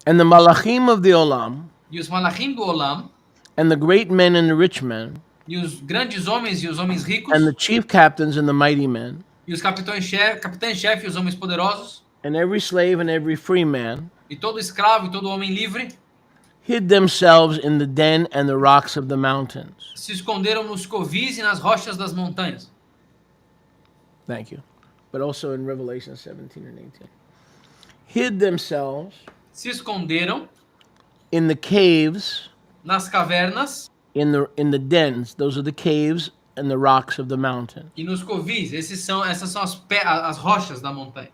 And the malachim of the olam, E os malachim do Olam, and the great men and the rich men, e os grandes homens e os homens ricos, and the chief captains and the mighty men, e os capitães-chefe e os homens poderosos, and every slave and every free man, e todo escravo e todo homem livre, hid themselves in the den and the rocks of the mountains. se esconderam nos covis e nas rochas das montanhas. Thank you. But also in Revelation 17 and 18. Hid themselves Se esconderam in the caves, nas cavernas in the dens. Those are the caves and the rocks of the mountain. e nos covis. Essas são as rochas da montanha.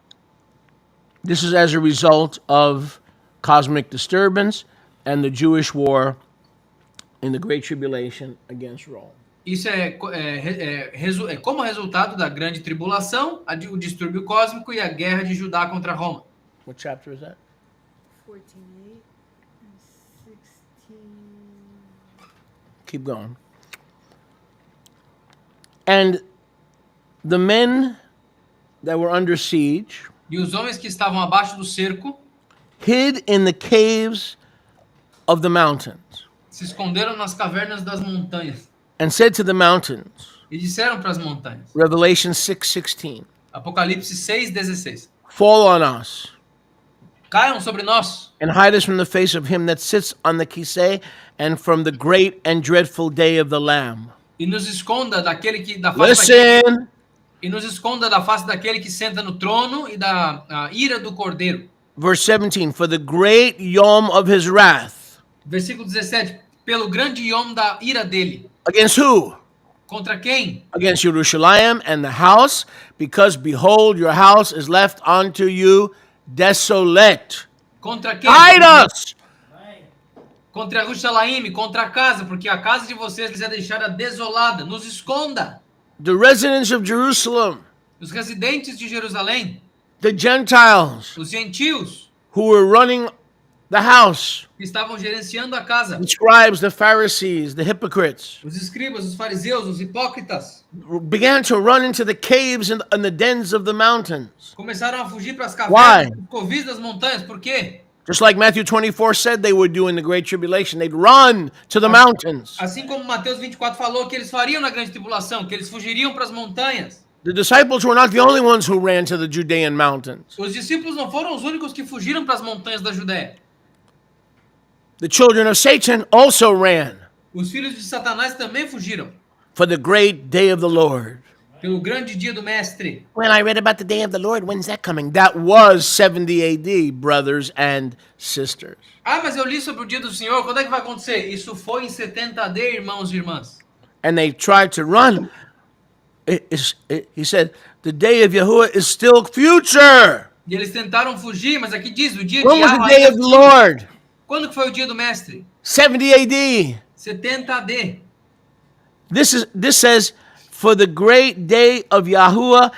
This is as a result of cosmic disturbance and the Jewish war in the Great Tribulation against Rome. Isso é como resultado da grande tribulação, o distúrbio cósmico e a guerra de Judá contra Roma. What chapter is that? 14:8 and 16. Keep going. And the men that were under siege E os homens que estavam abaixo do cerco hid in the caves of the mountains se esconderam nas cavernas das montanhas and said to the mountains, e disseram para as montanhas. Revelation 6:16, Apocalipse 6:16. fall on us Caiam sobre nós and hide us from the face of him that sits on the kiseh and from the great and dreadful day of the Lamb. e nos esconda Listen, e nos esconda da face daquele que senta no trono e da ira do Cordeiro. verse 17, for the great yom of his wrath. Versículo 17. Pelo grande yom da ira dele. Against who? Contra quem? Against Jerusalem and the house, because behold, your house is left unto you desolate. Contra quem? Hide us! Contra Jerusalém, contra a casa, porque a casa de vocês lhes é deixada desolada. Nos esconda. The residents of Jerusalem, Os residentes de Jerusalém, the Gentiles os gentios who were running the house, que estavam gerenciando a casa, the scribes, the Pharisees, the hypocrites, os escribas, os fariseus, os hipócritas, began to run into the caves and the dens of the mountains. começaram a fugir para as Why? cavernas, os covis das montanhas. Por quê? Just like Matthew 24 said they would do in the Great Tribulation. They'd run to the mountains. Assim como Mateus 24 falou que eles fariam na grande tribulação, que eles fugiriam para as montanhas. The disciples were not the only ones who ran to the Judean mountains. Os discípulos não foram os únicos que fugiram para as montanhas da Judéia. The children of Satan also ran Os filhos de Satanás também fugiram for the great day of the Lord. pelo grande dia do Mestre. Well, I read about the day of the Lord. When's that coming? That was 70 AD, brothers and sisters. Ah, mas eu li sobre o dia do Senhor. Quando é que vai acontecer? Isso foi em 70 AD, irmãos e irmãs. And they tried to run. He said, the day of Yahuwah is still future. E eles tentaram fugir, mas aqui diz, o dia When de was the Yahweh day ainda of the é futuro. Lord? Quando que foi o dia do Mestre? 70 AD. 70 AD. This says, for the great day of Yahuwah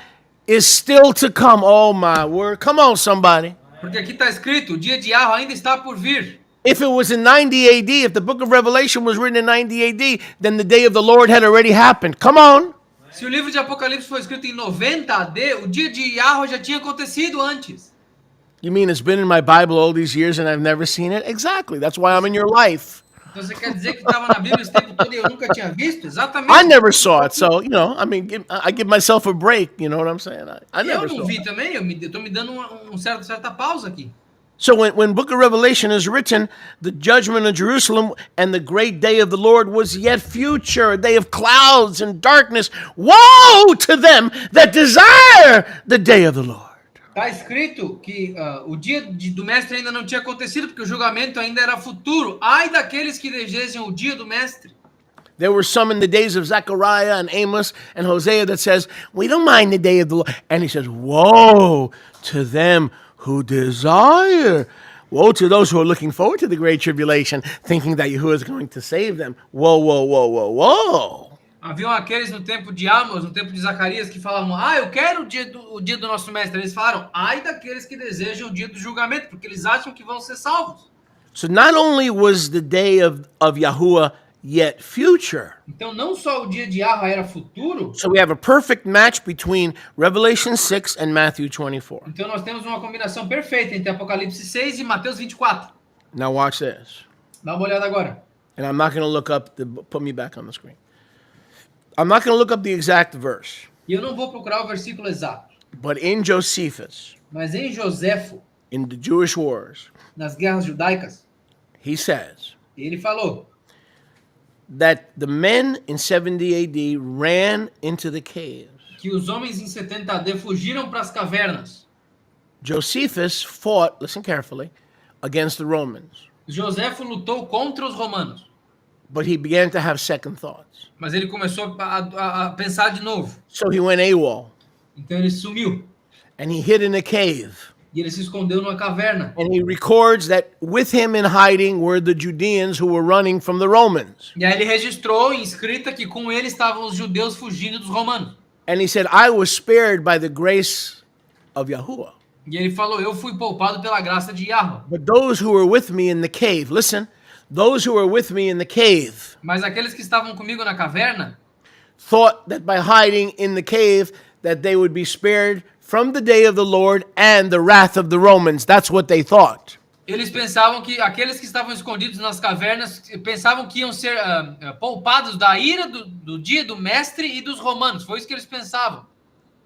is still to come. Oh my word. Come on, somebody. Porque aqui está escrito, o dia de Yahweh ainda está por vir. If it was in 90 AD, if the book of Revelation was written in 90 AD, then the day of the Lord had already happened. Come on. Se o livro de Apocalipse foi escrito em 90 AD, o dia de Yahweh já tinha acontecido antes. You mean it's been in my Bible all these years and I've never seen it? Exactly. That's why I'm in your life. Então você quer dizer que estava na Bíblia esse tempo todo e eu nunca tinha visto? Exatamente. I never saw it. So, I mean, I give myself a break. You know what I'm saying? I Eu never não saw vi it. também, eu tô me dando certa pausa aqui. So when book of Revelation is written, the judgment of Jerusalem and the great day of the Lord was yet future, a day of clouds and darkness. Woe to them that desire the day of the Lord. Está escrito que o dia do Mestre ainda não tinha acontecido, porque o julgamento ainda era futuro. Ai daqueles que desejam o dia do Mestre. There were some in the days of Zechariah and Amos and Hosea that says, we don't mind the day of the Lord. And he says, woe to them who desire. Woe to those who are looking forward to the great tribulation, thinking that Yahuwah is going to save them. Whoa, whoa, whoa, whoa, whoa. Haviam aqueles no tempo de Amos, no tempo de Zacarias, que falavam, eu quero o dia do nosso Mestre. Eles falaram, ai daqueles que desejam o dia do julgamento, porque eles acham que vão ser salvos. So not only was the day of Yahuwah yet future, Então não só o dia de Yahweh era futuro, so we have a perfect match between Revelation 6 and Matthew 24. então nós temos uma combinação perfeita entre Apocalipse 6 e Mateus 24. Now watch this. Dá uma olhada agora. And I'm not going to look up put me back on the screen. I'm not going to look up the exact verse, E eu não vou procurar o versículo exato, but in Josephus, mas em Joséfo, in the Jewish wars, nas guerras judaicas, he says ele falou that the men in 70 AD ran into the caves. que os homens em 70 AD fugiram para as cavernas. Josephus fought, listen carefully, against the Romans, Joséfo lutou contra os romanos, but he began to have second thoughts. mas ele começou a pensar de novo. So he went AWOL Então ele sumiu and he hid in a cave. e ele se escondeu numa caverna. And he records that with him in hiding were the Judeans who were running from the Romans. E aí ele registrou em escrita que com ele estavam os judeus fugindo dos romanos. And he said, I was spared by the grace of Yahuwah. E ele falou, eu fui poupado pela graça de Yahweh. But those who were with me in the cave, listen, those who were with me in the cave Mas aqueles que estavam comigo na caverna thought that by hiding in the cave that they would be spared from the day of the Lord and the wrath of the Romans. That's what they thought. eles pensavam que aqueles que estavam escondidos nas cavernas pensavam que iam ser poupados da ira do dia do Mestre e dos romanos. Foi isso que eles pensavam.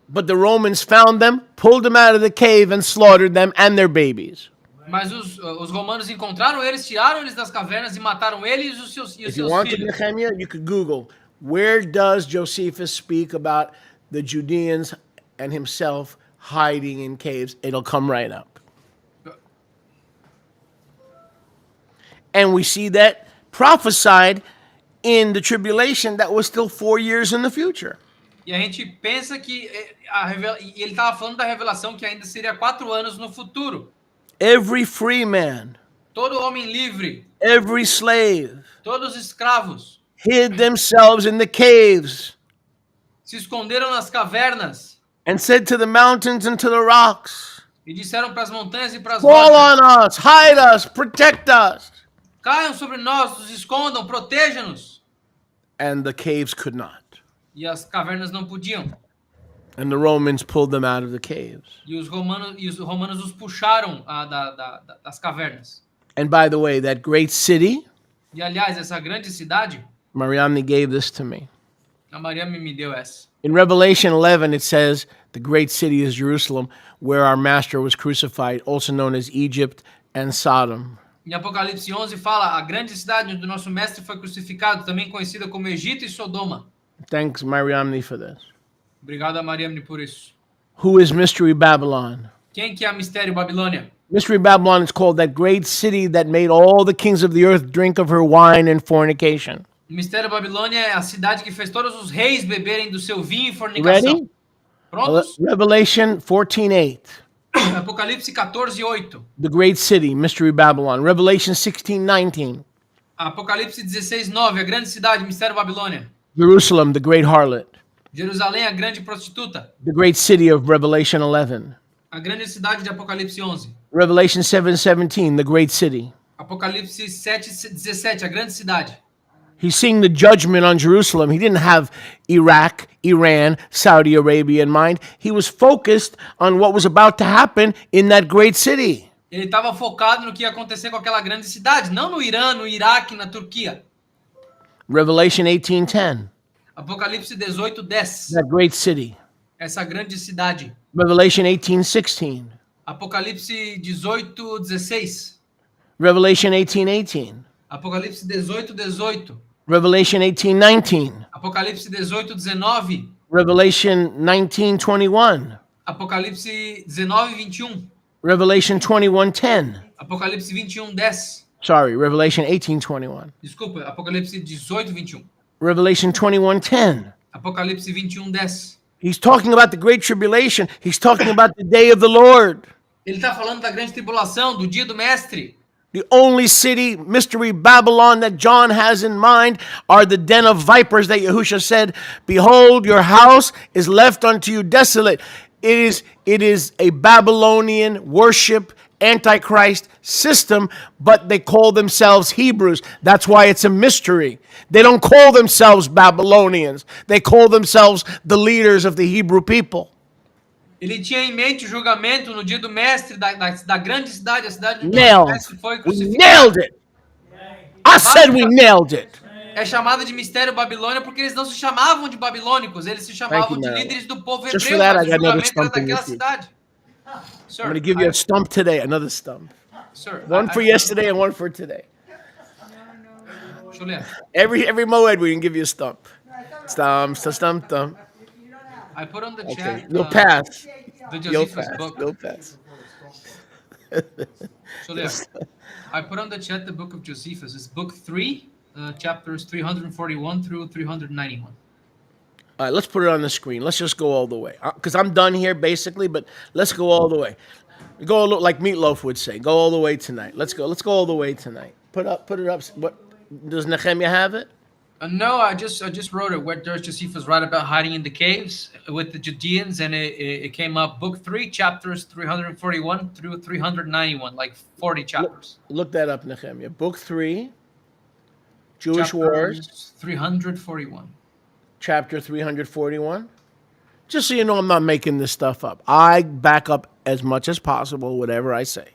But the Romans found them, pulled them out of the cave, and slaughtered them and their babies. Mas os romanos encontraram eles, tiraram eles das cavernas e mataram eles e os seus If you want to, filhos. Nehemiah, you could Google, where does Josephus speak about the Judeans and himself hiding in caves? It'll come right up. And we see that prophesied in the tribulation that was still 4 years in the future. E a gente pensa que ele estava falando da revelação que ainda seria 4 anos no futuro. Every free man, Todo homem livre, every slave todos os escravos, hid themselves in the caves se esconderam nas cavernas and said to the mountains and to the rocks, e disseram para as montanhas e para as fall rochas, on us, hide us, protect us. caiam sobre nós, nos escondam, protejam-nos. And the caves could not. E as cavernas não podiam. And the Romans pulled them out of the caves. E os romanos os puxaram das cavernas. And by the way, that great city, E aliás, essa grande cidade, Mariamne gave this to me. a Mariana me deu essa. In Revelation 11, it says, the great city is Jerusalem, where our master was crucified, also known as Egypt and Sodom. Em Apocalipse 11 fala, a grande cidade onde o nosso mestre foi crucificado, também conhecida como Egito e Sodoma. Thanks, Mariamne, for this. Obrigado a Mariamne por isso. Who is Mystery Babylon? Quem que é a Mistério Babilônia? Mystery Babylon is called that great city that made all the kings of the earth drink of her wine and fornication. O Mistério Babilônia é a cidade que fez todos os reis beberem do seu vinho e fornicação. Ready? Prontos? Revelation 14:8. Apocalipse 14:8. The great city, Mystery Babylon. Revelation 16:19. Apocalipse 16:9. A grande cidade, Mistério Babilônia. Jerusalem, the great harlot. Jerusalém, a grande prostituta. The great city of Revelation 11. A grande cidade de Apocalipse 11. Revelation 7:17, the great city. Apocalipse 7:17. A grande cidade. He's seeing the judgment on Jerusalem. He didn't have Iraq, Iran, Saudi Arabia in mind. He was focused on what was about to happen in that great city. Ele estava focado no que ia acontecer com aquela grande cidade, não no Irã, no Iraque, na Turquia. Revelation 18:10, Apocalipse 18:10. that great city. Essa grande cidade. Revelation 18:16, Apocalipse 18:16. Revelation 18:18, Apocalipse 18:18. Revelation 18:19, Apocalipse 18:19. Revelation 19:21, Apocalipse 19:21. Revelation 21:10. Apocalipse 21:10. Sorry, Revelation 18:21. Desculpa, Apocalipse 18:21. Revelation 21:10. Apocalipse 21:10. He's talking about the great tribulation. He's talking about the day of the Lord. Ele está falando da grande tribulação, do dia do mestre. The only city, Mystery Babylon, that John has in mind are the den of vipers that Yahusha said, behold, your house is left unto you desolate. It is a Babylonian worship, Antichrist system, but they call themselves Hebrews. That's why it's a mystery. They don't call themselves Babylonians. They call themselves the leaders of the Hebrew people. Ele tinha em mente o julgamento no dia do mestre da grande cidade, a cidade onde o Nailed. mestre foi We crucificado. nailed it. I said we nailed it. É chamada de Mistério Babilônia porque eles não se chamavam de babilônicos, eles se chamavam de Marilyn. líderes do povo Just hebreu, for that, mas I o got another julgamento era stumping daquela with you. cidade. Sir, I'm going to give you a stump today, another stump. sir, One for yesterday and one for today. Deixa eu ler. Every Moed we can give you a stump. Stump. I put on the Okay, chat you'll pass. the You'll Josephus pass. book. You'll pass. Deixa eu ler. I put on the chat the book of Josephus. It's book 3, chapters 341 through 391. All right, let's put it on the screen. Let's just go all the way. Because I'm done here, basically, but let's go all the way. Go like Meatloaf would say. Go all the way tonight. Let's go all the way tonight. Put it up. What does Nehemiah have it? No, I just wrote it. Where does Josephus write about hiding in the caves with the Judeans, and it came up book 3, chapters 341 through 391, like 40 chapters. Look that up, Nehemiah. Book 3, Jewish Chapter Wars, 341. chapter 341. Just so you know, I'm not making this stuff up. I back up as much as possible whatever I say.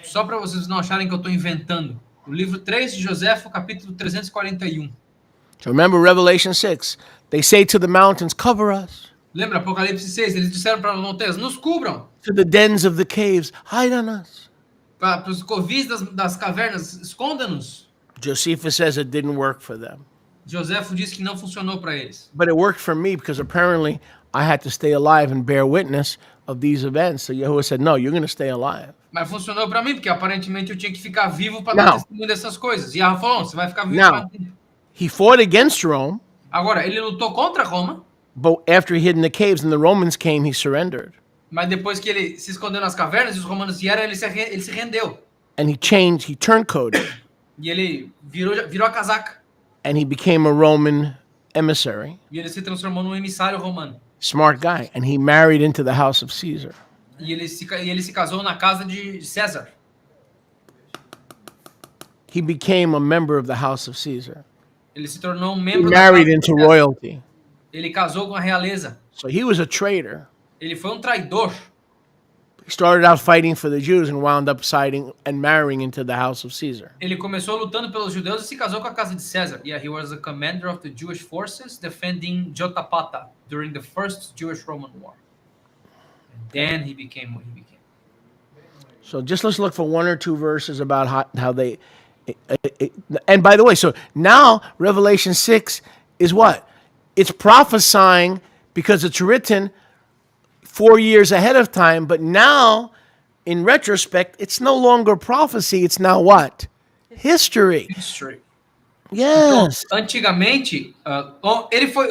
Só para vocês não acharem que eu estou inventando. O livro 3 de Joséfo, capítulo 341. So remember Revelation 6. They say to the mountains, cover us. Lembra Apocalipse 6? Eles disseram para as montanhas, nos cubram. To the dens of the caves, hide on us. Para os covis das cavernas, esconda-nos. Josephus says it didn't work for them. Joséfo disse que não funcionou para eles. But it worked for me because apparently I had to stay alive and bear witness of these events. So Yahuwah said, no, you're going to stay alive. Mas funcionou para mim, porque aparentemente eu tinha que ficar vivo para Não. dar testemunho dessas coisas. E Yahweh falou, você vai ficar vivo Não. para tempo. He fought against Rome, Agora, ele lutou contra Roma, but after he hid in the caves and the Romans came, he surrendered. mas depois que ele se escondeu nas cavernas e os romanos vieram, ele se rendeu. And he turncoated, E ele virou a casaca. and he became a Roman emissary. E ele se transformou num emissário romano. Smart guy. And he married into the house of Caesar. E ele se casou na casa de César. He became a member of the house of Caesar. Ele se tornou um He membro da married casa de into César. royalty. Ele casou com a realeza. So he was a traitor. Ele foi um traidor. He started out fighting for the Jews and wound up siding and marrying into the house of Caesar. Ele começou lutando pelos judeus e se casou com a casa de César. Yeah, he was the commander of the Jewish forces defending Jotapata during the first Jewish-Roman war. And then he became what he became. So just let's look for one or two verses about how they. And by the way, so now Revelation 6 is what? It's prophesying because it's written 4 years ahead of time, but now, in retrospect, it's no longer prophecy, it's now what? History. History. Yes. Antigamente,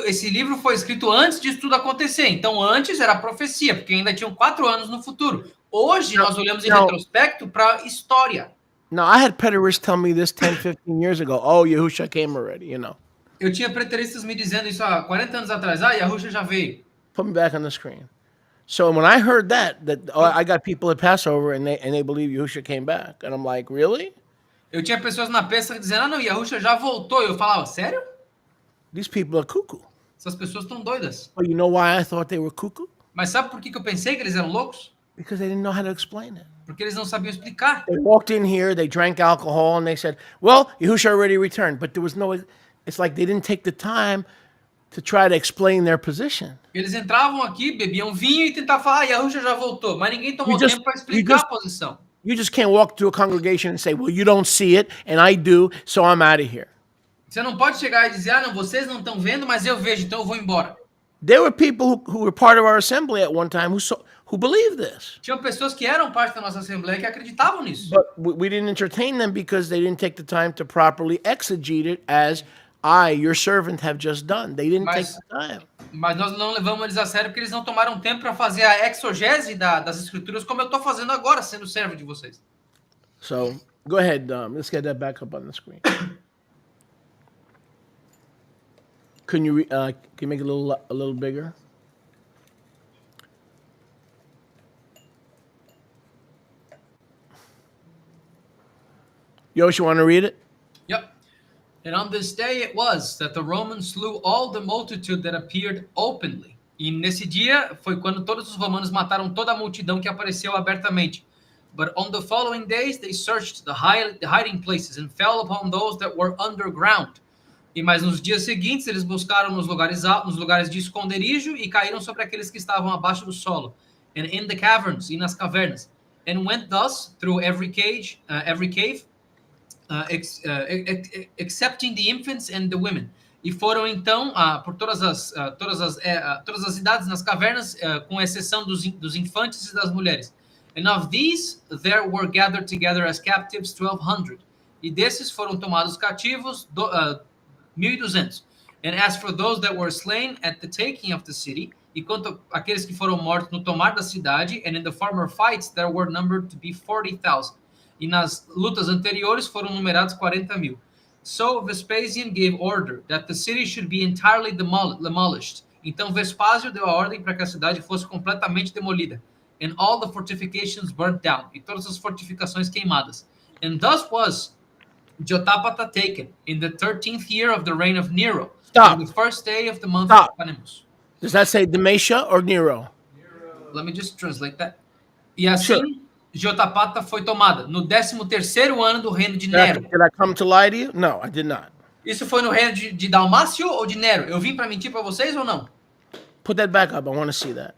esse livro foi escrito antes disso tudo acontecer. Então, antes era profecia, porque ainda tinham 4 anos no futuro. Hoje, nós olhamos em retrospecto para história. Now, I had preterists tell me this 10, 15 years ago. Oh, Yahusha came already, you know. Eu tinha preteristas me dizendo isso há 40 anos atrás. Ah, Yahusha já veio. Put me back on the screen. So when I heard that I got people at Passover and they believe Yahusha came back. And I'm like, really? Eu tinha pessoas na peça dizendo, ah, não, Yahusha já voltou. Eu falava, sério? These people are cuckoo. Essas pessoas estão doidas. Well, you know why I thought they were cuckoo? Mas sabe por que eu pensei que eles eram loucos? Because they didn't know how to explain it. Porque eles não sabiam explicar. They walked in here, they drank alcohol, and they said, well, Yahusha already returned. But there was no, it's like they didn't take the time to try to explain their position. Eles entravam aqui, bebiam vinho e tentavam falar, ah, Yahusha já voltou. Mas ninguém tomou tempo para explicar a posição. You just can't walk to a congregation and say, well, you don't see it, and I do, so I'm out of here. Você não pode chegar e dizer, ah, não, vocês não estão vendo, mas eu vejo, então eu vou embora. There were people who were part of our assembly at one time who believed this. Tinham pessoas que eram parte da nossa assembleia que acreditavam nisso. But we didn't entertain them because they didn't take the time to properly exegete it as I, your servant, have just done. They didn't take the time. Mas nós não levamos eles a sério porque eles não tomaram tempo para fazer a exogese das escrituras como eu estou fazendo agora, sendo servo de vocês. So, go ahead. Let's get that back up on the screen. Can you make it a little bigger? Yosh, you want to read it? Yep. And on this day it was that the Romans slew all the multitude that appeared openly. E nesse dia foi quando todos os romanos mataram toda a multidão que apareceu abertamente. But on the following days they searched the hiding places and fell upon those that were underground. E mais nos dias seguintes eles buscaram nos lugares altos, nos lugares de esconderijo e caíram sobre aqueles que estavam abaixo do solo. And in the caverns, e nas cavernas. And went thus through every cave, excepting the infants and the women. E foram então por todas as idades nas cavernas, com exceção dos infantes e das mulheres. And of these there were gathered together as captives 1,200. E desses foram tomados cativos 1.200. And as for those that were slain at the taking of the city, e quanto aqueles que foram mortos no tomar da cidade, and in the former fights there were numbered to be 40,000. E nas lutas anteriores foram numerados 40.000. So Vespasian gave order that the city should be entirely demolished. Então Vespásio deu a ordem para que a cidade fosse completamente demolida. And all the fortifications burnt down. E todas as fortificações queimadas. And thus was Jotapata taken in the 13th year of the reign of Nero. Stop. On the first day of the month Stop. of Panemus. Does that say Demetia or Nero? Let me just translate that. E assim, Jotapata foi tomada no 13º ano do reino de Nero. Did I come to lie to you? No, I did not. Isso foi no reino de Dalmácio ou de Nero? Eu vim para mentir para vocês ou não? Put that back up. I want to see that.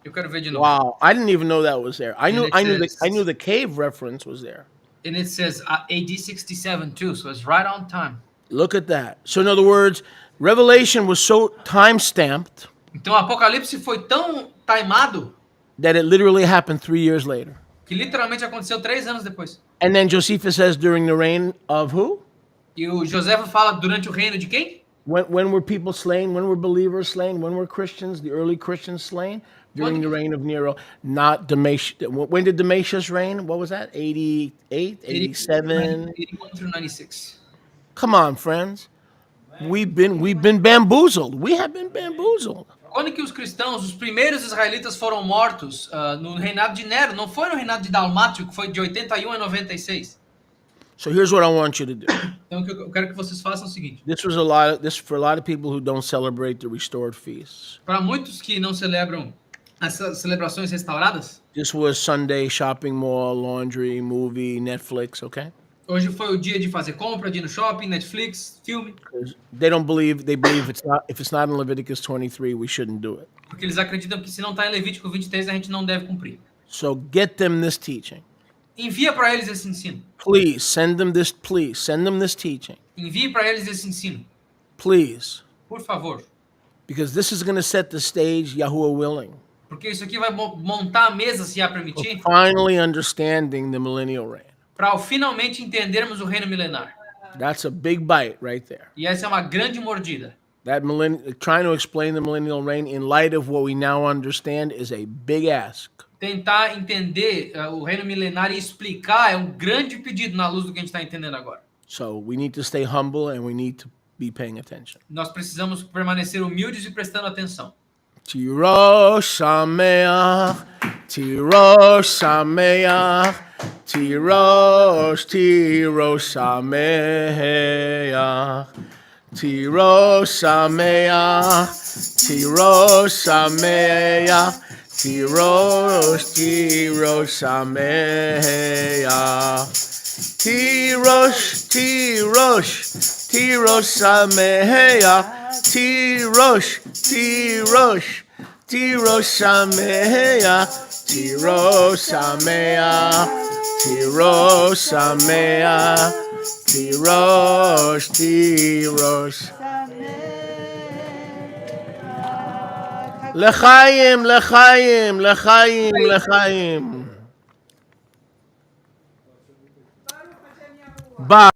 Eu quero ver de novo. Wow, I didn't even know that was there. I knew says- the cave reference was there. And it says AD 67 too, so it's right on time. Look at that. So in other words, Revelation was so time stamped Então o Apocalipse foi tão timado that it literally happened 3 years later. que literalmente aconteceu 3 anos depois. And then Josephus says during the reign of who? E o Joséfo fala durante o reino de quem? When were people slain? When were believers slain? When were Christians, the early Christians, slain? During the reign of Nero, not Domitius. When did Domitius reign? What was that? 88, 87? 81 through 96. Come on, friends. We've been bamboozled. We have been bamboozled. Quando que os cristãos, os primeiros israelitas foram mortos no reinado de Nero? Não foi no reinado de Dalmácio, que foi de 81 a 96. So here's what I want you to do. Então, o que eu quero que vocês façam é o seguinte. This for a lot of people who don't celebrate the restored feasts. Para muitos que não celebram essas celebrações restauradas, This was Sunday shopping mall, laundry, movie, Netflix, okay? hoje foi o dia de fazer compra, de ir no shopping, Netflix, filme, 'Cause they believe if it's not in Leviticus 23, we shouldn't do it. porque eles acreditam que se não está em Levítico 23, a gente não deve cumprir. So get them this teaching. Envia para eles esse ensino. Please send them this teaching. Envie para eles esse ensino, Please. por favor. Because this is going to set the stage, Yahuwah willing, Porque isso aqui vai montar a mesa, se a for permitir, finally understanding the millennial reign. para finalmente entendermos o reino milenar. That's a big bite right there. E essa é uma grande mordida. Trying to explain the millennial reign in light of what we now understand is a big ask. Tentar entender o reino milenar e explicar é um grande pedido na luz do que a gente está entendendo agora. So we need to stay humble and we need to be paying attention. Nós precisamos permanecer humildes e prestando atenção. Tirosh Sameach, Tirosh Sameach, Tirosh Sameach, Tirosh Sameach, Tirosh Sameach, Tirosh Sameach, Tirosh Sameach, Tirosh Sameach, Tirosh Sameach, Tirosh Sameach, Tirosh. L'chaim. Ba.